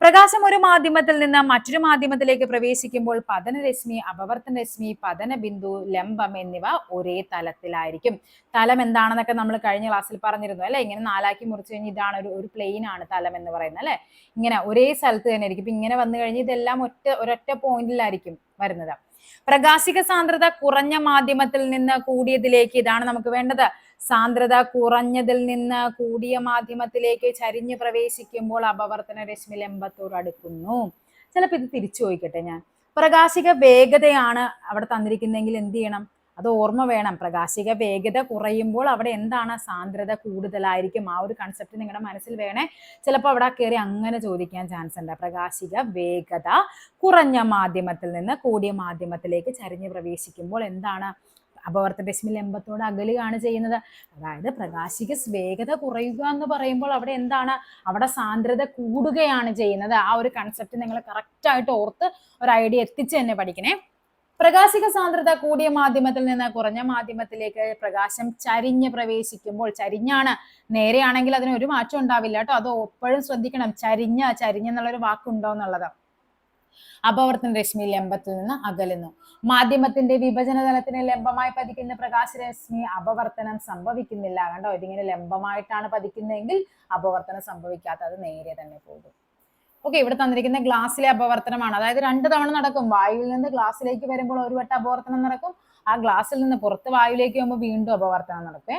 പ്രകാശം ഒരു മാധ്യമത്തിൽ നിന്ന് മറ്റൊരു മാധ്യമത്തിലേക്ക് പ്രവേശിക്കുമ്പോൾ പതനരശ്മി, അപവർത്തനരശ്മി, പതന ബിന്ദു, ലംബം എന്നിവ ഒരേ തലത്തിലായിരിക്കും. തലം എന്താണെന്നൊക്കെ നമ്മൾ കഴിഞ്ഞ ക്ലാസ്സിൽ പറഞ്ഞിരുന്നു അല്ലെ. ഇങ്ങനെ 4 മുറിച്ച് കഴിഞ്ഞാൽ ഇതാണ് ഒരു പ്ലെയിൻ ആണ് തലം എന്ന് പറയുന്നത് അല്ലെ. ഇങ്ങനെ ഒരേ സ്ഥലത്ത് തന്നെ ആയിരിക്കും. ഇപ്പൊ ഇങ്ങനെ വന്നു കഴിഞ്ഞാൽ ഇതെല്ലാം ഒരൊറ്റ പോയിന്റിലായിരിക്കും വരുന്നത്. പ്രകാശിക സാന്ദ്രത കുറഞ്ഞ മാധ്യമത്തിൽ നിന്ന് കൂടിയതിലേക്ക്, ഇതാണ് നമുക്ക് വേണ്ടത്. സാന്ദ്രത കുറഞ്ഞതിൽ നിന്ന് കൂടിയ മാധ്യമത്തിലേക്ക് ചരിഞ്ഞ് പ്രവേശിക്കുമ്പോൾ അപവർത്തന രശ്മി ലംബത്തോട് അടുക്കുന്നു. ചിലപ്പോൾ ഇത് തിരിച്ചു ചോദിക്കട്ടെ ഞാൻ. പ്രകാശിക വേഗതയാണ് അവിടെ തന്നിരിക്കുന്നതെങ്കിൽ എന്ത് ചെയ്യണം, അത് ഓർമ്മ വേണം. പ്രകാശിക വേഗത കുറയുമ്പോൾ അവിടെ എന്താണ്, സാന്ദ്രത കൂടുതലായിരിക്കും. ആ ഒരു കൺസെപ്റ്റ് നിങ്ങളുടെ മനസ്സിൽ വേണേ. ചിലപ്പോൾ അവിടെ കയറി അങ്ങനെ ചോദിക്കാൻ ചാൻസ് ഉണ്ട്. പ്രകാശിക വേഗത കുറഞ്ഞ മാധ്യമത്തിൽ നിന്ന് കൂടിയ മാധ്യമത്തിലേക്ക് ചരിഞ്ഞ് പ്രവേശിക്കുമ്പോൾ എന്താണ്, അപവർത്തന രശ്മി ലംബത്തോട് അകലുകയാണ് ചെയ്യുന്നത്. അതായത് പ്രകാശിക വേഗത കുറയുക എന്ന് പറയുമ്പോൾ അവിടെ എന്താണ്, അവിടെ സാന്ദ്രത കൂടുകയാണ് ചെയ്യുന്നത്. ആ ഒരു കൺസെപ്റ്റ് നിങ്ങൾ കറക്റ്റ് ആയിട്ട് ഓർത്ത് ഒരു ഐഡിയ എത്തിച്ച് തന്നെ പഠിക്കണേ. പ്രകാശിക സാന്ദ്രത കൂടിയ മാധ്യമത്തിൽ നിന്ന് കുറഞ്ഞ മാധ്യമത്തിലേക്ക് പ്രകാശം ചരിഞ്ഞ് പ്രവേശിക്കുമ്പോൾ, ചരിഞ്ഞാണ്, നേരെയാണെങ്കിൽ അതിന് ഒരു മാറ്റം ഉണ്ടാവില്ല കേട്ടോ. അത് എപ്പോഴും ശ്രദ്ധിക്കണം. ചരിഞ്ഞെന്നുള്ളൊരു വാക്കുണ്ടോ എന്നുള്ളത്. അപവർത്തന രശ്മി ലംബത്തിൽ നിന്ന് അകലുന്നു. മാധ്യമത്തിന്റെ വിഭജന തലത്തിന് ലംബമായി പതിക്കുന്ന പ്രകാശരശ്മി അപവർത്തനം സംഭവിക്കുന്നില്ല. കണ്ടോ, ഇതിങ്ങനെ ലംബമായിട്ടാണ് പതിക്കുന്നതെങ്കിൽ അപവർത്തനം സംഭവിക്കാത്തത് നേരെ തന്നെ പോകും. ഓക്കെ, ഇവിടെ തന്നിരിക്കുന്ന ഗ്ലാസ്സിലെ അപവർത്തനമാണ്. അതായത് 2 തവണ നടക്കും. വായുവിൽ നിന്ന് ഗ്ലാസ്സിലേക്ക് വരുമ്പോൾ ഒരു വട്ടം അപവർത്തനം നടക്കും. ആ ഗ്ലാസ്സിൽ നിന്ന് പുറത്ത് വായുവിലേക്ക് പോകുമ്പോൾ വീണ്ടും അപവർത്തനം നടക്കേ.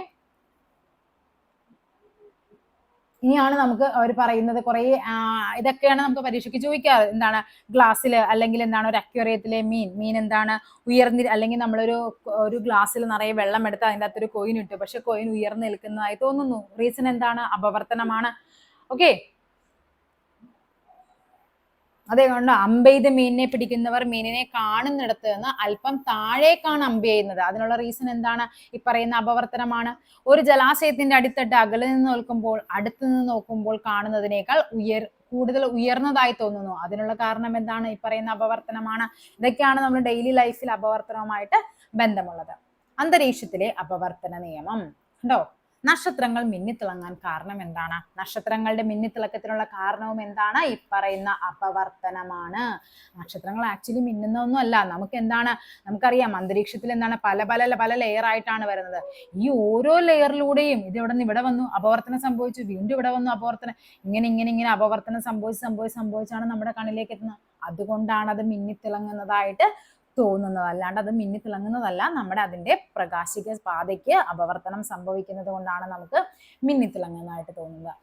ഇനിയാണ് നമുക്ക് അവർ പറയുന്നത് കുറെ ഇതൊക്കെയാണ് നമുക്ക് പരീക്ഷയ്ക്ക് ചോദിക്കാറ്. എന്താണ്, ഗ്ലാസ്സിൽ അല്ലെങ്കിൽ എന്താണ് ഒരു അക്വേറിയത്തിലെ മീൻ എന്താണ് അല്ലെങ്കിൽ നമ്മളൊരു ഗ്ലാസ്സിൽ നിറയെ വെള്ളം എടുത്ത് അതിൻ്റെ അകത്തൊരു കോയിൻ ഇട്ടു, പക്ഷെ കോയിൻ ഉയർന്നു നിൽക്കുന്നതായി തോന്നുന്നു. റീസൺ എന്താണ്, അപവർത്തനമാണ്. ഓക്കെ, അതേകൊണ്ട് അമ്പെയ്ത് മീനിനെ പിടിക്കുന്നവർ മീനിനെ കാണുന്നിടത്ത് നിന്ന് അല്പം താഴേക്കാണ് അമ്പ് ചെയ്യുന്നത്. അതിനുള്ള റീസൺ എന്താണ്, ഈ പറയുന്ന അപവർത്തനമാണ്. ഒരു ജലാശയത്തിന്റെ അടിത്തട്ട് അകലെ നിന്ന് നോക്കുമ്പോൾ അടുത്തു നിന്ന് നോക്കുമ്പോൾ കാണുന്നതിനേക്കാൾ കൂടുതൽ ഉയർന്നതായി തോന്നുന്നു. അതിനുള്ള കാരണം എന്താണ്, ഈ പറയുന്ന അപവർത്തനമാണ്. ഇതൊക്കെയാണ് നമ്മൾ ഡെയിലി ലൈഫിൽ അപവർത്തനവുമായിട്ട് ബന്ധമുള്ളത്. അന്തരീക്ഷത്തിലെ അപവർത്തന നിയമം ഉണ്ടോ. നക്ഷത്രങ്ങൾ മിന്നിത്തിളങ്ങാൻ കാരണം എന്താണ്, നക്ഷത്രങ്ങളുടെ മിന്നിത്തിളക്കത്തിനുള്ള കാരണവും എന്താണ്, ഈ പറയുന്ന അപവർത്തനമാണ്. നക്ഷത്രങ്ങൾ ആക്ച്വലി മിന്നുന്നൊന്നും അല്ല. നമുക്കറിയാം അന്തരീക്ഷത്തിൽ എന്താണ് പല ലെയർ ആയിട്ടാണ് വരുന്നത്. ഈ ഓരോ ലെയറിലൂടെയും ഇത് ഇവിടെ നിന്ന് ഇവിടെ വന്നു അപവർത്തനം സംഭവിച്ചു, വീണ്ടും ഇവിടെ വന്നു അപവർത്തനം, ഇങ്ങനെ അപവർത്തനം സംഭവിച്ചാണ് നമ്മുടെ കണ്ണിലേക്ക് എത്തുന്നത്. അതുകൊണ്ടാണ് അത് മിന്നിത്തിളങ്ങുന്നതായിട്ട് തോന്നുന്നത്. അല്ലാണ്ട് അത് മിന്നിത്തിളങ്ങുന്നതല്ല. അതിന്റെ പ്രകാശിക പാതയ്ക്ക് അപവർത്തനം സംഭവിക്കുന്നത് കൊണ്ടാണ് നമുക്ക് മിന്നിത്തിളങ്ങുന്നതായിട്ട് തോന്നുന്നത്.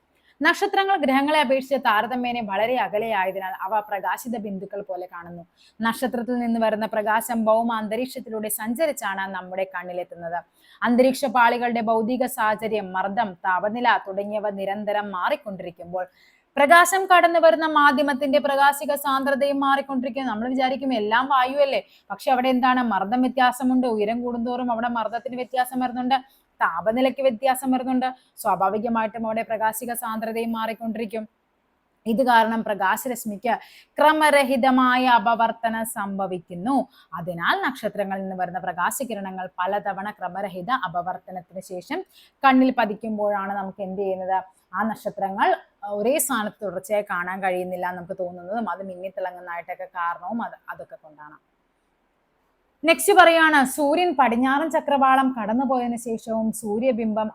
നക്ഷത്രങ്ങൾ ഗ്രഹങ്ങളെ അപേക്ഷിച്ച് താരതമ്യേന വളരെ അകലെയായതിനാൽ അവ പ്രകാശിത ബിന്ദുക്കൾ പോലെ കാണുന്നു. നക്ഷത്രത്തിൽ നിന്ന് വരുന്ന പ്രകാശം ഭൗമ അന്തരീക്ഷത്തിലൂടെ സഞ്ചരിച്ചാണ് നമ്മുടെ കണ്ണിലെത്തുന്നത്. അന്തരീക്ഷ പാളികളുടെ ഭൗതിക സാഹചര്യം, മർദ്ദം, താപനില തുടങ്ങിയവ നിരന്തരം മാറിക്കൊണ്ടിരിക്കുമ്പോൾ പ്രകാശം കടന്നു വരുന്ന മാധ്യമത്തിന്റെ പ്രകാശിക സാന്ദ്രതയും മാറിക്കൊണ്ടിരിക്കുന്നു. നമ്മൾ വിചാരിക്കും എല്ലാം വായുവല്ലേ, പക്ഷെ അവിടെ എന്താണ്, മർദ്ദം വ്യത്യാസമുണ്ട്. ഉയരം കൂടുന്തോറും അവിടെ മർദ്ദത്തിന് വ്യത്യാസം വരുന്നുണ്ട്, താപനിലയ്ക്ക് വ്യത്യാസം വരുന്നുണ്ട്. സ്വാഭാവികമായിട്ടും അവിടെ പ്രകാശിക സാന്ദ്രതയും മാറിക്കൊണ്ടിരിക്കും. ഇത് കാരണം പ്രകാശരശ്മിക്ക് ക്രമരഹിതമായ അപവർത്തനം സംഭവിക്കുന്നു. അതിനാൽ നക്ഷത്രങ്ങളിൽ നിന്ന് വരുന്ന പ്രകാശകിരണങ്ങൾ പലതവണ ക്രമരഹിത അപവർത്തനത്തിന് ശേഷം കണ്ണിൽ പതിക്കുമ്പോഴാണ് നമുക്ക് എന്ത് ചെയ്യുന്നത്, ആ നക്ഷത്രങ്ങൾ ഒരേ സ്ഥാനത്ത് തുടർച്ചയായി കാണാൻ കഴിയുന്നില്ല നമുക്ക് തോന്നുന്നതും അത് മിന്നിത്തിളങ്ങുന്നതായിട്ടൊക്കെ കാരണവും അതൊക്കെ കൊണ്ടാണ്. നെക്സ്റ്റ് പറയാണ്, സൂര്യൻ പടിഞ്ഞാറൻ ചക്രവാളം കടന്നുപോയതിനു ശേഷവും സൂര്യബിംബം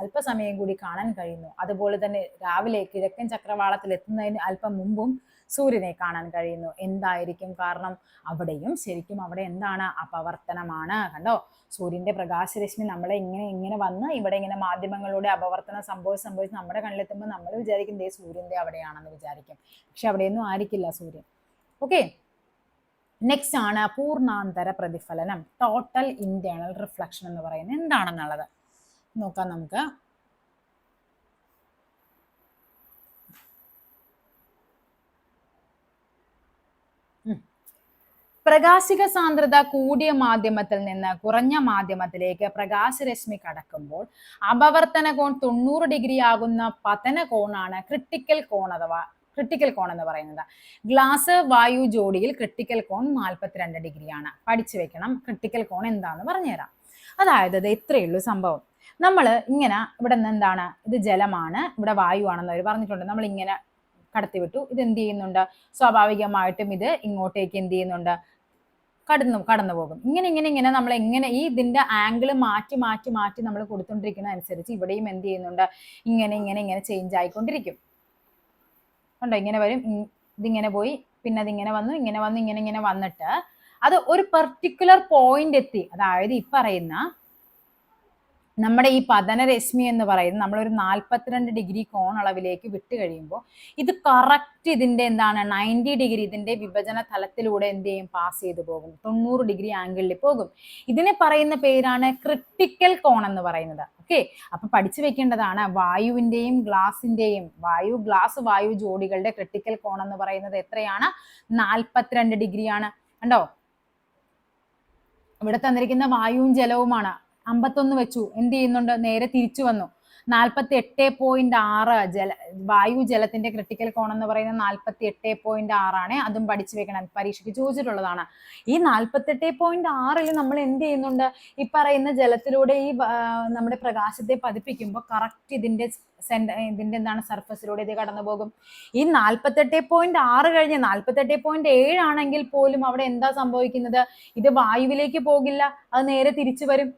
അല്പസമയം കൂടി കാണാൻ കഴിയുന്നു. അതുപോലെ തന്നെ രാവിലെ കിഴക്കൻ ചക്രവാളത്തിൽ എത്തുന്നതിന് അല്പം മുമ്പും സൂര്യനെ കാണാൻ കഴിയുന്നു. എന്തായിരിക്കും കാരണം? അവിടെയും ശരിക്കും അവിടെ എന്താണ്, അപവർത്തനമാണ്. കണ്ടോ, സൂര്യന്റെ പ്രകാശരശ്മി നമ്മളെ ഇങ്ങനെ വന്ന് ഇവിടെ ഇങ്ങനെ മാധ്യമങ്ങളിലൂടെ അപവർത്തനം സംഭവിച്ച് നമ്മുടെ കണ്ണിലെത്തുമ്പോൾ നമ്മൾ വിചാരിക്കും ദേ സൂര്യന്റെ അവിടെയാണെന്ന് വിചാരിക്കും, പക്ഷെ അവിടെയൊന്നും ആയിരിക്കില്ല സൂര്യൻ. ഓക്കെ, നെക്സ്റ്റ് ആണ് പൂർണ്ണാന്തര പ്രതിഫലനം, ടോട്ടൽ ഇന്റേണൽ റിഫ്ലക്ഷൻ എന്ന് പറയുന്നത് എന്താണെന്നുള്ളത് നോക്കാം നമുക്ക്. പ്രകാശിക സാന്ദ്രത കൂടിയ മാധ്യമത്തിൽ നിന്ന് കുറഞ്ഞ മാധ്യമത്തിലേക്ക് പ്രകാശരശ്മി കടക്കുമ്പോൾ അപവർത്തന കോൺ 90 ഡിഗ്രി ആകുന്ന പതന കോണാണ് ക്രിട്ടിക്കൽ കോൺ എന്ന് പറയുന്നത്. ഗ്ലാസ് വായു ജോഡിയിൽ ക്രിട്ടിക്കൽ കോൺ 42 ഡിഗ്രിയാണ്. പഠിച്ചു വെക്കണം, ക്രിട്ടിക്കൽ കോൺ എന്താന്ന് പറഞ്ഞുതരാം. അതായത് ഇത്രയേ ഉള്ളൂ സംഭവം. നമ്മൾ ഇങ്ങനെ ഇവിടെ നിന്ന് എന്താണ്, ഇത് ജലമാണ്, ഇവിടെ വായു ആണെന്ന് അവർ പറഞ്ഞിട്ടുണ്ട്. നമ്മൾ ഇങ്ങനെ കടത്തിവിട്ടു. ഇത് എന്ത് ചെയ്യുന്നുണ്ട്, സ്വാഭാവികമായിട്ടും ഇത് ഇങ്ങോട്ടേക്ക് എന്ത് ചെയ്യുന്നുണ്ട്, കടന്നു പോകും. ഇങ്ങനെ നമ്മൾ എങ്ങനെ ഈ ഇതിന്റെ ആംഗിൾ മാറ്റി നമ്മൾ കൊടുത്തോണ്ടിരിക്കുന്ന അനുസരിച്ച് ഇവിടെയും എന്ത് ചെയ്യുന്നുണ്ട്, ഇങ്ങനെ ചേഞ്ച് ആയിക്കൊണ്ടിരിക്കും. കണ്ടോ, ഇങ്ങനെ വരും, ഇതിങ്ങനെ പോയി, പിന്നെ അതിങ്ങനെ വന്നു, ഇങ്ങനെ വന്നിട്ട് അത് ഒരു പെർട്ടിക്കുലർ പോയിന്റ് എത്തി. അതായത് ഈ പറയുന്ന നമ്മുടെ ഈ പതനരശ്മി എന്ന് പറയുന്നത് നമ്മളൊരു 42 ഡിഗ്രി കോൺ അളവിലേക്ക് വിട്ട് കഴിയുമ്പോൾ ഇത് കറക്റ്റ് ഇതിന്റെ എന്താണ് 90 ഡിഗ്രി ഇതിന്റെ വിഭജന തലത്തിലൂടെ എന്ത് ചെയ്യും, പാസ് ചെയ്ത് പോകും, 90 ഡിഗ്രി ആംഗിളിൽ പോകും. ഇതിനെ പറയുന്ന പേരാണ് ക്രിട്ടിക്കൽ കോൺ എന്ന് പറയുന്നത്. ഓക്കെ, അപ്പൊ പഠിച്ചു വെക്കേണ്ടതാണ് വായുവിന്റെയും ഗ്ലാസിന്റെയും വായു ജോഡികളുടെ ക്രിട്ടിക്കൽ കോൺ എന്ന് പറയുന്നത് എത്രയാണ്, 42 ഡിഗ്രിയാണ്. കണ്ടോ, ഇവിടെ തന്നിരിക്കുന്ന വായുവും ജലവുമാണ്. 51 വെച്ചു, എന്ത് ചെയ്യുന്നുണ്ട്, നേരെ തിരിച്ചു വന്നു. 48.6 വായു ജലത്തിന്റെ ക്രിട്ടിക്കൽ കോൺ എന്ന് പറയുന്നത് 48.6 ആണ്. അതും പഠിച്ചു വെക്കണം, പരീക്ഷയ്ക്ക് ചോദിച്ചിട്ടുള്ളതാണ്. ഈ 48.6 നമ്മൾ എന്ത് ചെയ്യുന്നുണ്ട്, ഈ പറയുന്ന ജലത്തിലൂടെ ഈ നമ്മുടെ പ്രകാശത്തെ പതിപ്പിക്കുമ്പോൾ കറക്റ്റ് ഇതിന്റെ എന്താണ് സർഫസിലൂടെ ഇത് കടന്നു പോകും. ഈ 48.6 കഴിഞ്ഞ് 48.7 ആണെങ്കിൽ പോലും അവിടെ എന്താ സംഭവിക്കുന്നത്, ഇത് വായുവിലേക്ക് പോകില്ല, അത് നേരെ തിരിച്ചു വരും.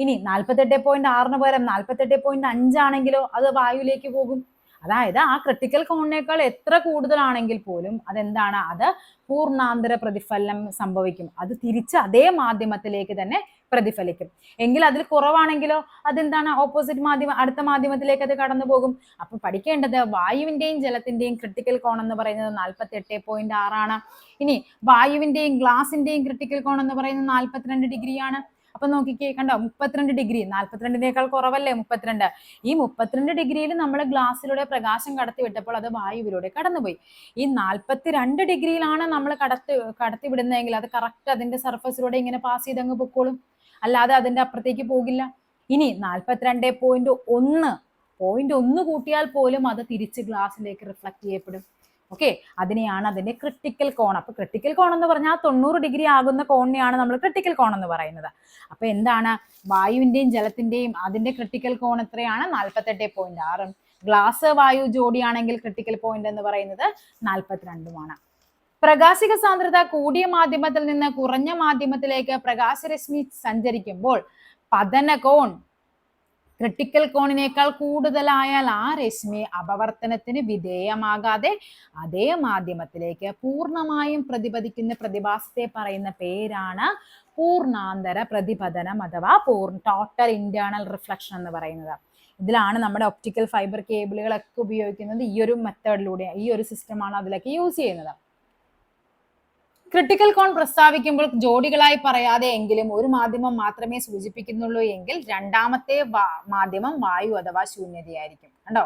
ഇനി 48.6 പകരം 48.5 ആണെങ്കിലോ അത് വായുവിലേക്ക് പോകും. അതായത് ആ ക്രിട്ടിക്കൽ കോണിനേക്കാൾ എത്ര കൂടുതലാണെങ്കിൽ പോലും അതെന്താണ്, അത് പൂർണ്ണാന്തര പ്രതിഫലനം സംഭവിക്കും. അത് തിരിച്ച് അതേ മാധ്യമത്തിലേക്ക് തന്നെ പ്രതിഫലിക്കും. എങ്കിൽ അതിൽ കുറവാണെങ്കിലോ അതെന്താണ്, ഓപ്പോസിറ്റ് മാധ്യമം, അടുത്ത മാധ്യമത്തിലേക്ക് അത് കടന്നു പോകും. അപ്പൊ പഠിക്കേണ്ടത് വായുവിന്റെയും ജലത്തിന്റെയും ക്രിട്ടിക്കൽ കോൺ എന്ന് പറയുന്നത് 48.6 ആണ്. ഇനി വായുവിന്റെയും ഗ്ലാസിന്റെയും ക്രിട്ടിക്കൽ കോൺ എന്ന് പറയുന്നത് 42 ഡിഗ്രിയാണ്. അപ്പൊ നോക്കിക്കേ, കണ്ടോ, 32 ഡിഗ്രി, 42-നേക്കാൾ കുറവല്ലേ 32. ഈ 32 ഡിഗ്രിയിൽ നമ്മൾ ഗ്ലാസ്സിലൂടെ പ്രകാശം കടത്തി വിട്ടപ്പോൾ അത് വായുവിലൂടെ കടന്നുപോയി. ഈ 42 ഡിഗ്രിയിലാണ് നമ്മൾ കടത്തി വിടുന്നതെങ്കിൽ അത് കറക്റ്റ് അതിന്റെ സർഫസിലൂടെ ഇങ്ങനെ പാസ് ചെയ്ത് അങ്ങ് പൊക്കോളും, അല്ലാതെ അതിന്റെ അപ്പുറത്തേക്ക് പോകില്ല. ഇനി 42.1 കൂട്ടിയാൽ പോലും അത് തിരിച്ച് ഗ്ലാസ്സിലേക്ക് റിഫ്ലക്ട് ചെയ്യപ്പെടും. ഓക്കെ, അതിനെയാണ് അതിന്റെ ക്രിട്ടിക്കൽ കോൺ. അപ്പൊ ക്രിട്ടിക്കൽ കോൺ എന്ന് പറഞ്ഞാൽ 90 ഡിഗ്രി ആകുന്ന കോണിനെയാണ് നമ്മൾ ക്രിട്ടിക്കൽ കോൺ എന്ന് പറയുന്നത്. അപ്പൊ എന്താണ്, വായുവിന്റെയും ജലത്തിന്റെയും അതിന്റെ ക്രിട്ടിക്കൽ കോൺ എത്രയാണ്, 48.6. ഗ്ലാസ് വായു ജോഡിയാണെങ്കിൽ ക്രിട്ടിക്കൽ പോയിന്റ് എന്ന് പറയുന്നത് 42 പ്രകാശിക സാന്ദ്രത കൂടിയ മാധ്യമത്തിൽ നിന്ന് കുറഞ്ഞ മാധ്യമത്തിലേക്ക് പ്രകാശരശ്മി സഞ്ചരിക്കുമ്പോൾ പതന കോൺ ക്രിട്ടിക്കൽ കോണിനേക്കാൾ കൂടുതലായാൽ ആ രശ്മി അപവർത്തനത്തിന് വിധേയമാകാതെ അതേ മാധ്യമത്തിലേക്ക് പൂർണ്ണമായും പ്രതിപദിക്കുന്ന പ്രതിഭാസത്തെ പറയുന്ന പേരാണ് പൂർണ്ണാന്തര പ്രതിപതനം അഥവാ ടോട്ടൽ ഇന്റേണൽ റിഫ്ലക്ഷൻ എന്ന് പറയുന്നത്. ഇതിലാണ് നമ്മുടെ ഒപ്റ്റിക്കൽ ഫൈബർ കേബിളുകളൊക്കെ ഉപയോഗിക്കുന്നത്. ഈ ഒരു മെത്തേഡിലൂടെ, ഈ ഒരു സിസ്റ്റമാണ് അതിലൊക്കെ യൂസ് ചെയ്യുന്നത്. ക്രിട്ടിക്കൽ കോൺ പ്രസ്താവിക്കുമ്പോൾ ജോഡികളായി പറയാതെ എങ്കിലും ഒരു മാധ്യമം മാത്രമേ സൂചിപ്പിക്കുന്നുള്ളൂ എങ്കിൽ രണ്ടാമത്തെ മാധ്യമം വായു അഥവാ ശൂന്യതയായിരിക്കും. കണ്ടോ,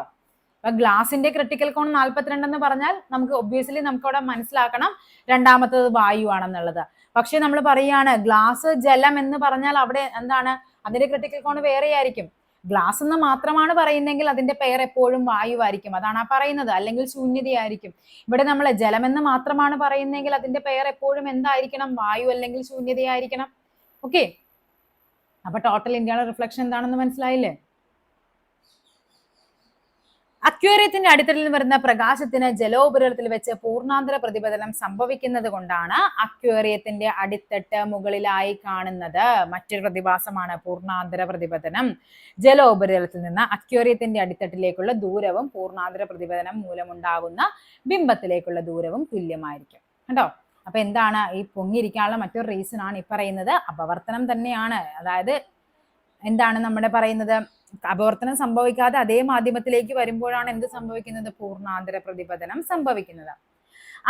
അപ്പൊ ഗ്ലാസിന്റെ ക്രിട്ടിക്കൽ കോൺ 42 എന്ന് പറഞ്ഞാൽ നമുക്ക് ഒബ്വിയസ്ലി നമുക്ക് അവിടെ മനസ്സിലാക്കണം രണ്ടാമത്തത് വായു ആണെന്നുള്ളത്. പക്ഷെ നമ്മൾ പറയാണ് ഗ്ലാസ് ജലം എന്ന് പറഞ്ഞാൽ അവിടെ എന്താണ് അതിന്റെ ക്രിട്ടിക്കൽ കോൺ വേറെ ആയിരിക്കും. ഗ്ലാസ് എന്ന് മാത്രമാണ് പറയുന്നെങ്കിൽ അതിന്റെ പേർ എപ്പോഴും വായുവായിരിക്കും, അതാണ് ആ പറയുന്നത്, അല്ലെങ്കിൽ ശൂന്യതയായിരിക്കും. ഇവിടെ നമ്മൾ ജലമെന്ന് മാത്രമാണ് പറയുന്നെങ്കിൽ അതിന്റെ പേർ എപ്പോഴും എന്തായിരിക്കണം, വായു അല്ലെങ്കിൽ ശൂന്യതയായിരിക്കണം. ഓക്കെ, അപ്പൊ ടോട്ടൽ ഇന്ത്യയുടെ റിഫ്ലക്ഷൻ എന്താണെന്ന് മനസ്സിലായില്ലേ? അക്വേറിയത്തിന്റെ അടിത്തട്ടിൽ വരുന്ന പ്രകാശത്തിന് ജലോപരിതലത്തിൽ വെച്ച് പൂർണ്ണാന്തര പ്രതിപതനം സംഭവിക്കുന്നത് കൊണ്ടാണ് അക്വേറിയത്തിന്റെ അടിത്തട്ട് മുകളിലായി കാണുന്നത്. മറ്റൊരു പ്രതിഭാസമാണ് പൂർണ്ണാന്തര പ്രതിപതനം. ജലോപരിതലത്തിൽ നിന്ന് അക്വേറിയത്തിന്റെ അടിത്തട്ടിലേക്കുള്ള ദൂരവും പൂർണ്ണാന്തര പ്രതിപതനം മൂലമുണ്ടാകുന്ന ബിംബത്തിലേക്കുള്ള ദൂരവും തുല്യമായിരിക്കും. കേട്ടോ, അപ്പൊ എന്താണ് ഈ പൊങ്ങിയിരിക്കാനുള്ള മറ്റൊരു റീസൺ ആണ് ഈ പറയുന്നത്, അപവർത്തനം തന്നെയാണ്. അതായത് എന്താണ് നമ്മുടെ പറയുന്നത്, അപവർത്തനം സംഭവിക്കാതെ അതേ മാധ്യമത്തിലേക്ക് വരുമ്പോഴാണ് എന്ത് സംഭവിക്കുന്നത്, പൂർണ്ണാന്തര പ്രതിപതനം സംഭവിക്കുന്നത്.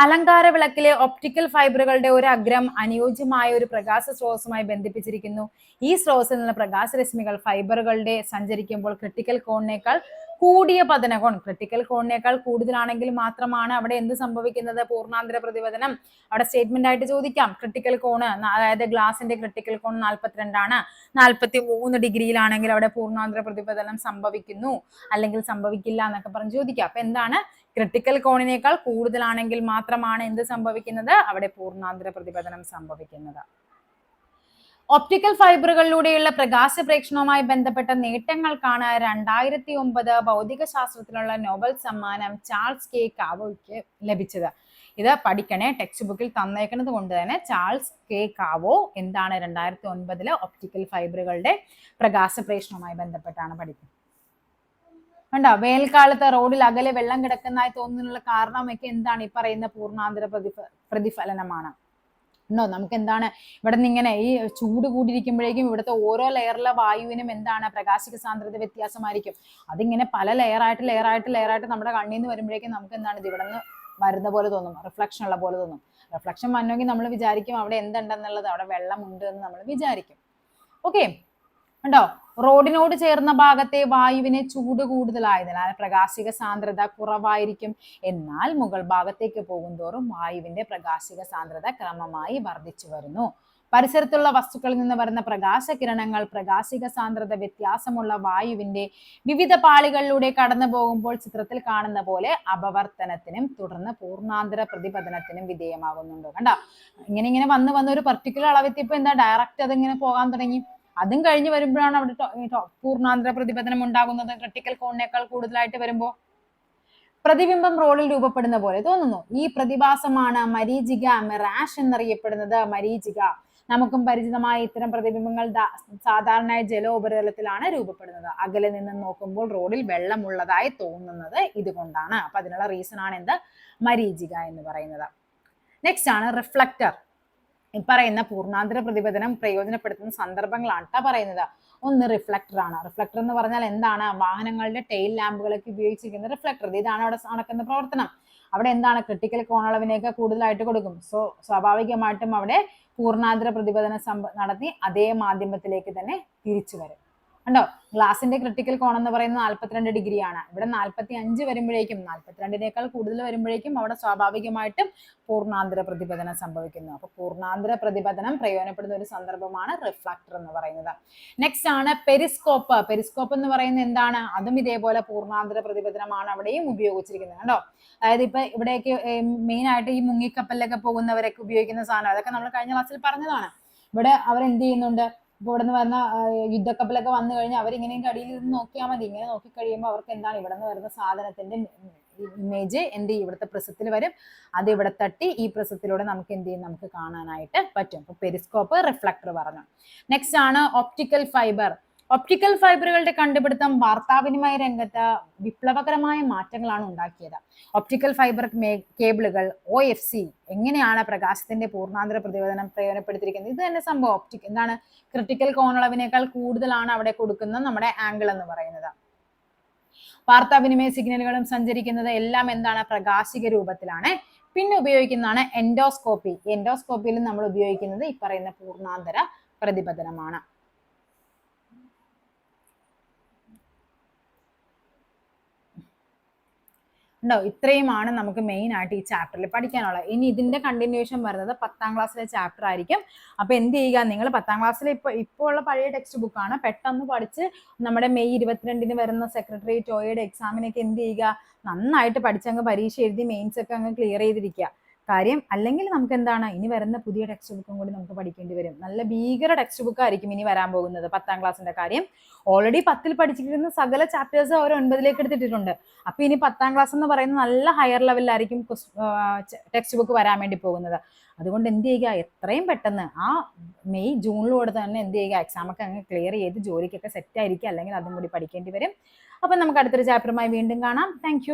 അലങ്കാര വിളക്കിലെ ഒപ്റ്റിക്കൽ ഫൈബറുകളുടെ ഒരു അഗ്രം അനുയോജ്യമായ ഒരു പ്രകാശ സ്രോതസ്സുമായി ബന്ധിപ്പിച്ചിരിക്കുന്നു. ഈ സ്രോതസ്സിൽ നിന്ന് പ്രകാശരശ്മികൾ ഫൈബറുകളുടെ സഞ്ചരിക്കുമ്പോൾ ക്രിട്ടിക്കൽ കോണിനേക്കാൾ കൂടിയ പതനകോൺ, ക്രിട്ടിക്കൽ കോണിനേക്കാൾ കൂടുതലാണെങ്കിൽ മാത്രമാണ് അവിടെ എന്ത് സംഭവിക്കുന്നത്, പൂർണ്ണാന്തര പ്രതിപതനം. അവിടെ സ്റ്റേറ്റ്മെന്റ് ആയിട്ട് ചോദിക്കാം, ക്രിട്ടിക്കൽ കോണ് അതായത് ഗ്ലാസിന്റെ ക്രിട്ടിക്കൽ കോൺ 42 ആണ്, 43 ഡിഗ്രിയിലാണെങ്കിൽ അവിടെ പൂർണ്ണാന്തര പ്രതിപതനം സംഭവിക്കുന്നു അല്ലെങ്കിൽ സംഭവിക്കില്ല എന്നൊക്കെ പറഞ്ഞ് ചോദിക്കാം. അപ്പൊ എന്താണ്, ക്രിട്ടിക്കൽ കോണിനേക്കാൾ കൂടുതലാണെങ്കിൽ മാത്രമാണ് എന്ത് സംഭവിക്കുന്നത്, അവിടെ പൂർണ്ണാന്തര പ്രതിപതനം സംഭവിക്കുന്നത്. ഒപ്റ്റിക്കൽ ഫൈബറുകളിലൂടെയുള്ള പ്രകാശ പ്രേക്ഷണവുമായി ബന്ധപ്പെട്ട നേട്ടങ്ങൾക്കാണ് 2009 ഭൗതിക ശാസ്ത്രത്തിലുള്ള നോബൽ സമ്മാനം ചാൾസ് കെ കാവോയ്ക്ക് ലഭിച്ചത്. ഇത് പഠിക്കണേ, ടെക്സ്റ്റ് ബുക്കിൽ തന്നേക്കുന്നത് കൊണ്ട് തന്നെ ചാൾസ് കെ കാവോ എന്താണ് 2009 ഒപ്റ്റിക്കൽ ഫൈബറുകളുടെ പ്രകാശ പ്രേക്ഷണവുമായി ബന്ധപ്പെട്ടാണ് പഠിക്കുന്നത്. കണ്ടോ, വേനൽക്കാലത്ത് റോഡിൽ അകലെ വെള്ളം കിടക്കുന്നതായി തോന്നുന്നുള്ള കാരണമൊക്കെ എന്താണ്, ഈ പറയുന്ന പൂർണ്ണാന്തര പ്രതിഫലനമാണ്. ഉണ്ടോ, നമുക്ക് എന്താണ് ഇവിടെ നിന്ന് ഇങ്ങനെ ഈ ചൂട് കൂടിയിരിക്കുമ്പോഴേക്കും ഇവിടുത്തെ ഓരോ ലെയറിലെ വായുവിനും എന്താണ് പ്രകാശിക സാന്ദ്രത വ്യത്യാസമായിരിക്കും. അതിങ്ങനെ പല ലെയറായിട്ട് നമ്മുടെ കണ്ണിൽ നിന്ന് വരുമ്പോഴേക്കും നമുക്ക് എന്താണ് ഇത് ഇവിടെ നിന്ന് വരുന്ന പോലെ തോന്നും, റിഫ്ലക്ഷൻ ഉള്ള പോലെ തോന്നും. റിഫ്ലക്ഷൻ വന്നെങ്കിൽ നമ്മൾ വിചാരിക്കും അവിടെ എന്തുണ്ടെന്നുള്ളത്, അവിടെ വെള്ളമുണ്ട് എന്ന് നമ്മൾ വിചാരിക്കും. ഓക്കെ, ഉണ്ടോ, റോഡിനോട് ചേർന്ന ഭാഗത്തെ വായുവിന് ചൂട് കൂടുതലായതിനാൽ പ്രകാശിക സാന്ദ്രത കുറവായിരിക്കും. എന്നാൽ മുകൾ ഭാഗത്തേക്ക് പോകുന്തോറും വായുവിന്റെ പ്രകാശിക സാന്ദ്രത ക്രമമായി വർദ്ധിച്ചു വരുന്നു. പരിസരത്തുള്ള വസ്തുക്കളിൽ നിന്ന് വരുന്ന പ്രകാശകിരണങ്ങൾ പ്രകാശിക സാന്ദ്രത വ്യത്യാസമുള്ള വായുവിന്റെ വിവിധ പാളികളിലൂടെ കടന്നു പോകുമ്പോൾ ചിത്രത്തിൽ കാണുന്ന പോലെ അപവർത്തനത്തിനും തുടർന്ന് പൂർണ്ണാന്തര പ്രതിപതനത്തിനും വിധേയമാകുന്നുണ്ട്. കണ്ടോ, ഇങ്ങനെ വന്ന് ഒരു പർട്ടിക്കുലർ അളവെത്തിയപ്പോ എന്താ ഡയറക്റ്റ് അതിങ്ങനെ പോകാൻ തുടങ്ങി. അതും കഴിഞ്ഞ് വരുമ്പോഴാണ് അവിടെ പൂർണ്ണാന്തര പ്രതിപതനം ഉണ്ടാകുന്നത്, ക്രിട്ടിക്കൽ കോണിനേക്കാൾ കൂടുതലായിട്ട് വരുമ്പോൾ. പ്രതിബിംബം റോഡിൽ രൂപപ്പെടുന്ന പോലെ തോന്നുന്നു. ഈ പ്രതിഭാസമാണ് മരീചിക, മിറാഷ് എന്നറിയപ്പെടുന്നത്. മരീചിക നമുക്കും പരിചിതമായ ഇത്തരം പ്രതിബിംബങ്ങൾ സാധാരണയായി ജലോപരിതലത്തിലാണ് രൂപപ്പെടുന്നത്. അകലെ നിന്ന് നോക്കുമ്പോൾ റോഡിൽ വെള്ളമുള്ളതായി തോന്നുന്നത് ഇതുകൊണ്ടാണ്. അപ്പൊ അതിനുള്ള റീസൺ ആണ് എന്ത്, മരീചിക എന്ന് പറയുന്നത്. നെക്സ്റ്റ് ആണ് റിഫ്ലക്ടർ. ഈ പറയുന്ന പൂർണ്ണാന്തര പ്രതിപതനം പ്രയോജനപ്പെടുത്തുന്ന സന്ദർഭങ്ങളാണ് കേട്ടോ പറയുന്നത്. ഒന്ന് റിഫ്ലക്ടർ ആണ്. റിഫ്ലക്ടർ എന്ന് പറഞ്ഞാൽ എന്താണ്, വാഹനങ്ങളുടെ ടെയിൽ ലാമ്പുകളൊക്കെ ഉപയോഗിച്ചിരിക്കുന്ന റിഫ്ലക്ടർ. ഇതാണ് അവിടെ നടക്കുന്ന പ്രവർത്തനം. അവിടെ എന്താണ്, ക്രിട്ടിക്കൽ കോണളവിനേക്ക് കൂടുതലായിട്ട് കൊടുക്കും. സ്വാഭാവികമായിട്ടും അവിടെ പൂർണ്ണാന്തര പ്രതിപതനം നടത്തി അതേ മാധ്യമത്തിലേക്ക് തന്നെ തിരിച്ചു വരും. കണ്ടോ, ഗ്ലാസിന്റെ ക്രിട്ടിക്കൽ കോൺ എന്ന് പറയുന്നത് 42 ഡിഗ്രിയാണ്. ഇവിടെ 45 വരുമ്പോഴേക്കും, 42നേക്കാൾ കൂടുതൽ വരുമ്പോഴേക്കും അവിടെ സ്വാഭാവികമായിട്ടും പൂർണ്ണാന്തര പ്രതിപതനം സംഭവിക്കുന്നു. അപ്പൊ പൂർണ്ണാന്തര പ്രതിപതനം പ്രയോജനപ്പെടുന്ന ഒരു സന്ദർഭമാണ് റിഫ്ലക്ടർ എന്ന് പറയുന്നത്. നെക്സ്റ്റ് ആണ് പെരിസ്കോപ്പ്. പെരിസ്കോപ്പ് എന്ന് പറയുന്നത് എന്താണ്, അതും ഇതേപോലെ പൂർണ്ണാന്തര പ്രതിപതനമാണ് അവിടെയും ഉപയോഗിച്ചിരിക്കുന്നത്. കണ്ടോ, അതായത് ഇപ്പൊ ഇവിടെയൊക്കെ മെയിൻ ആയിട്ട് ഈ മുങ്ങിക്കപ്പലിലൊക്കെ പോകുന്നവരൊക്കെ ഉപയോഗിക്കുന്ന സാധനം, അതൊക്കെ നമ്മൾ കഴിഞ്ഞ ക്ലാസ്സിൽ പറഞ്ഞതാണ്. ഇവിടെ അവർ എന്ത് ചെയ്യുന്നുണ്ട്, ഇപ്പൊ ഇവിടെ നിന്ന് വരുന്ന യുദ്ധക്കപ്പലൊക്കെ വന്നു കഴിഞ്ഞാൽ അവരിങ്ങനെയൊക്കെ അടിയിൽ നിന്ന് നോക്കിയാൽ മതി. ഇങ്ങനെ നോക്കി കഴിയുമ്പോൾ അവർക്ക് എന്താണ്, ഇവിടെ നിന്ന് വരുന്ന സാധനത്തിന്റെ ഇമേജ് എന്ത് ചെയ്യും, ഇവിടുത്തെ പ്രിസത്തിൽ വരും. അത് ഇവിടെ തട്ടി ഈ പ്രിസത്തിലൂടെ നമുക്ക് എന്ത് ചെയ്യും, നമുക്ക് കാണാനായിട്ട് പറ്റും. അപ്പൊ പെരിസ്കോപ്പ്, റിഫ്ലക്ടർ പറഞ്ഞു. നെക്സ്റ്റ് ആണ് ഒപ്റ്റിക്കൽ ഫൈബർ. ഒപ്റ്റിക്കൽ ഫൈബറുകളുടെ കണ്ടുപിടുത്തം വാർത്താവിനിമയ രംഗത്ത് വിപ്ലവകരമായ മാറ്റങ്ങളാണ് ഉണ്ടാക്കിയത്. ഒപ്റ്റിക്കൽ ഫൈബർ കേബിളുകൾ OFC എങ്ങനെയാണ് പ്രകാശത്തിന്റെ പൂർണ്ണാന്തര പ്രതിപതനം പ്രയോജനപ്പെടുത്തിയിരിക്കുന്നത്. ഇത് തന്നെ സംഭവം. എന്താണ്, ക്രിട്ടിക്കൽ കോണളവിനേക്കാൾ കൂടുതലാണ് അവിടെ കൊടുക്കുന്ന നമ്മുടെ ആംഗിൾ എന്ന് പറയുന്നത്. വാർത്താവിനിമയ സിഗ്നലുകളും സഞ്ചരിക്കുന്നത് എല്ലാം എന്താണ്, പ്രകാശിക രൂപത്തിലാണ്. പിന്നെ ഉപയോഗിക്കുന്നതാണ് എൻഡോസ്കോപ്പി. എൻഡോസ്കോപ്പിയിൽ നമ്മൾ ഉപയോഗിക്കുന്നത് ഈ പറയുന്ന പൂർണ്ണാന്തര പ്രതിപതനമാണ്. ഉണ്ടോ? ഇത്രയുമാണ് നമുക്ക് മെയിൻ ആയിട്ട് ഈ ചാപ്റ്ററിൽ പഠിക്കാനുള്ളത്. ഇനി ഇതിന്റെ കണ്ടിന്യൂഷൻ വരുന്നത് 10ാം ക്ലാസ്സിലെ ചാപ്റ്റർ ആയിരിക്കും. അപ്പൊ എന്ത് ചെയ്യുക, നിങ്ങൾ 10ാം ക്ലാസ്സിലെ ഇപ്പോൾ ഉള്ള പഴയ ടെക്സ്റ്റ് ബുക്കാണ്, പെട്ടെന്ന് പഠിച്ച് നമ്മുടെ മെയ് 22-ന് വരുന്ന സെക്രട്ടേറിയറ്റ് ഒയുടെ എക്സാമിനൊക്കെ എന്ത് ചെയ്യുക, നന്നായിട്ട് പഠിച്ചങ്ങ് പരീക്ഷ എഴുതി മെയിൻസ് ഒക്കെ അങ്ങ് ക്ലിയർ ചെയ്തിരിക്കുക. കാര്യം അല്ലെങ്കിൽ നമുക്ക് എന്താണ്, ഇനി വരുന്ന പുതിയ ടെക്സ്റ്റ് ബുക്കും കൂടി നമുക്ക് പഠിക്കേണ്ടി വരും. നല്ല ഭീകര ടെക്സ്റ്റ് ബുക്ക് ആയിരിക്കും ഇനി വരാൻ പോകുന്നത് 10ാം ക്ലാസ്സിന്റെ കാര്യം. ഓൾറെഡി 10ൽ പഠിച്ചിരിക്കുന്ന സകല ചാപ്റ്റേഴ്സ് അവർ 9ലേക്ക് എടുത്തിട്ടുണ്ട്. അപ്പൊ ഇനി 10ാം ക്ലാസ് എന്ന് പറയുന്നത് നല്ല ഹയർ ലെവലിലായിരിക്കും ടെക്സ്റ്റ് ബുക്ക് വരാൻ വേണ്ടി പോകുന്നത്. അതുകൊണ്ട് എന്ത് ചെയ്യുക, എത്രയും പെട്ടെന്ന് ആ മെയ് ജൂണിലൂടെ തന്നെ എന്ത് ചെയ്യുക, എക്സാം ഒക്കെ അങ്ങ് ക്ലിയർ ചെയ്ത് ജോലിക്കൊക്കെ സെറ്റ് ആയിരിക്കുക, അല്ലെങ്കിൽ അതും കൂടി പഠിക്കേണ്ടി വരും. അപ്പൊ നമുക്ക് അടുത്തൊരു ചാപ്റ്ററുമായി വീണ്ടും കാണാം. താങ്ക്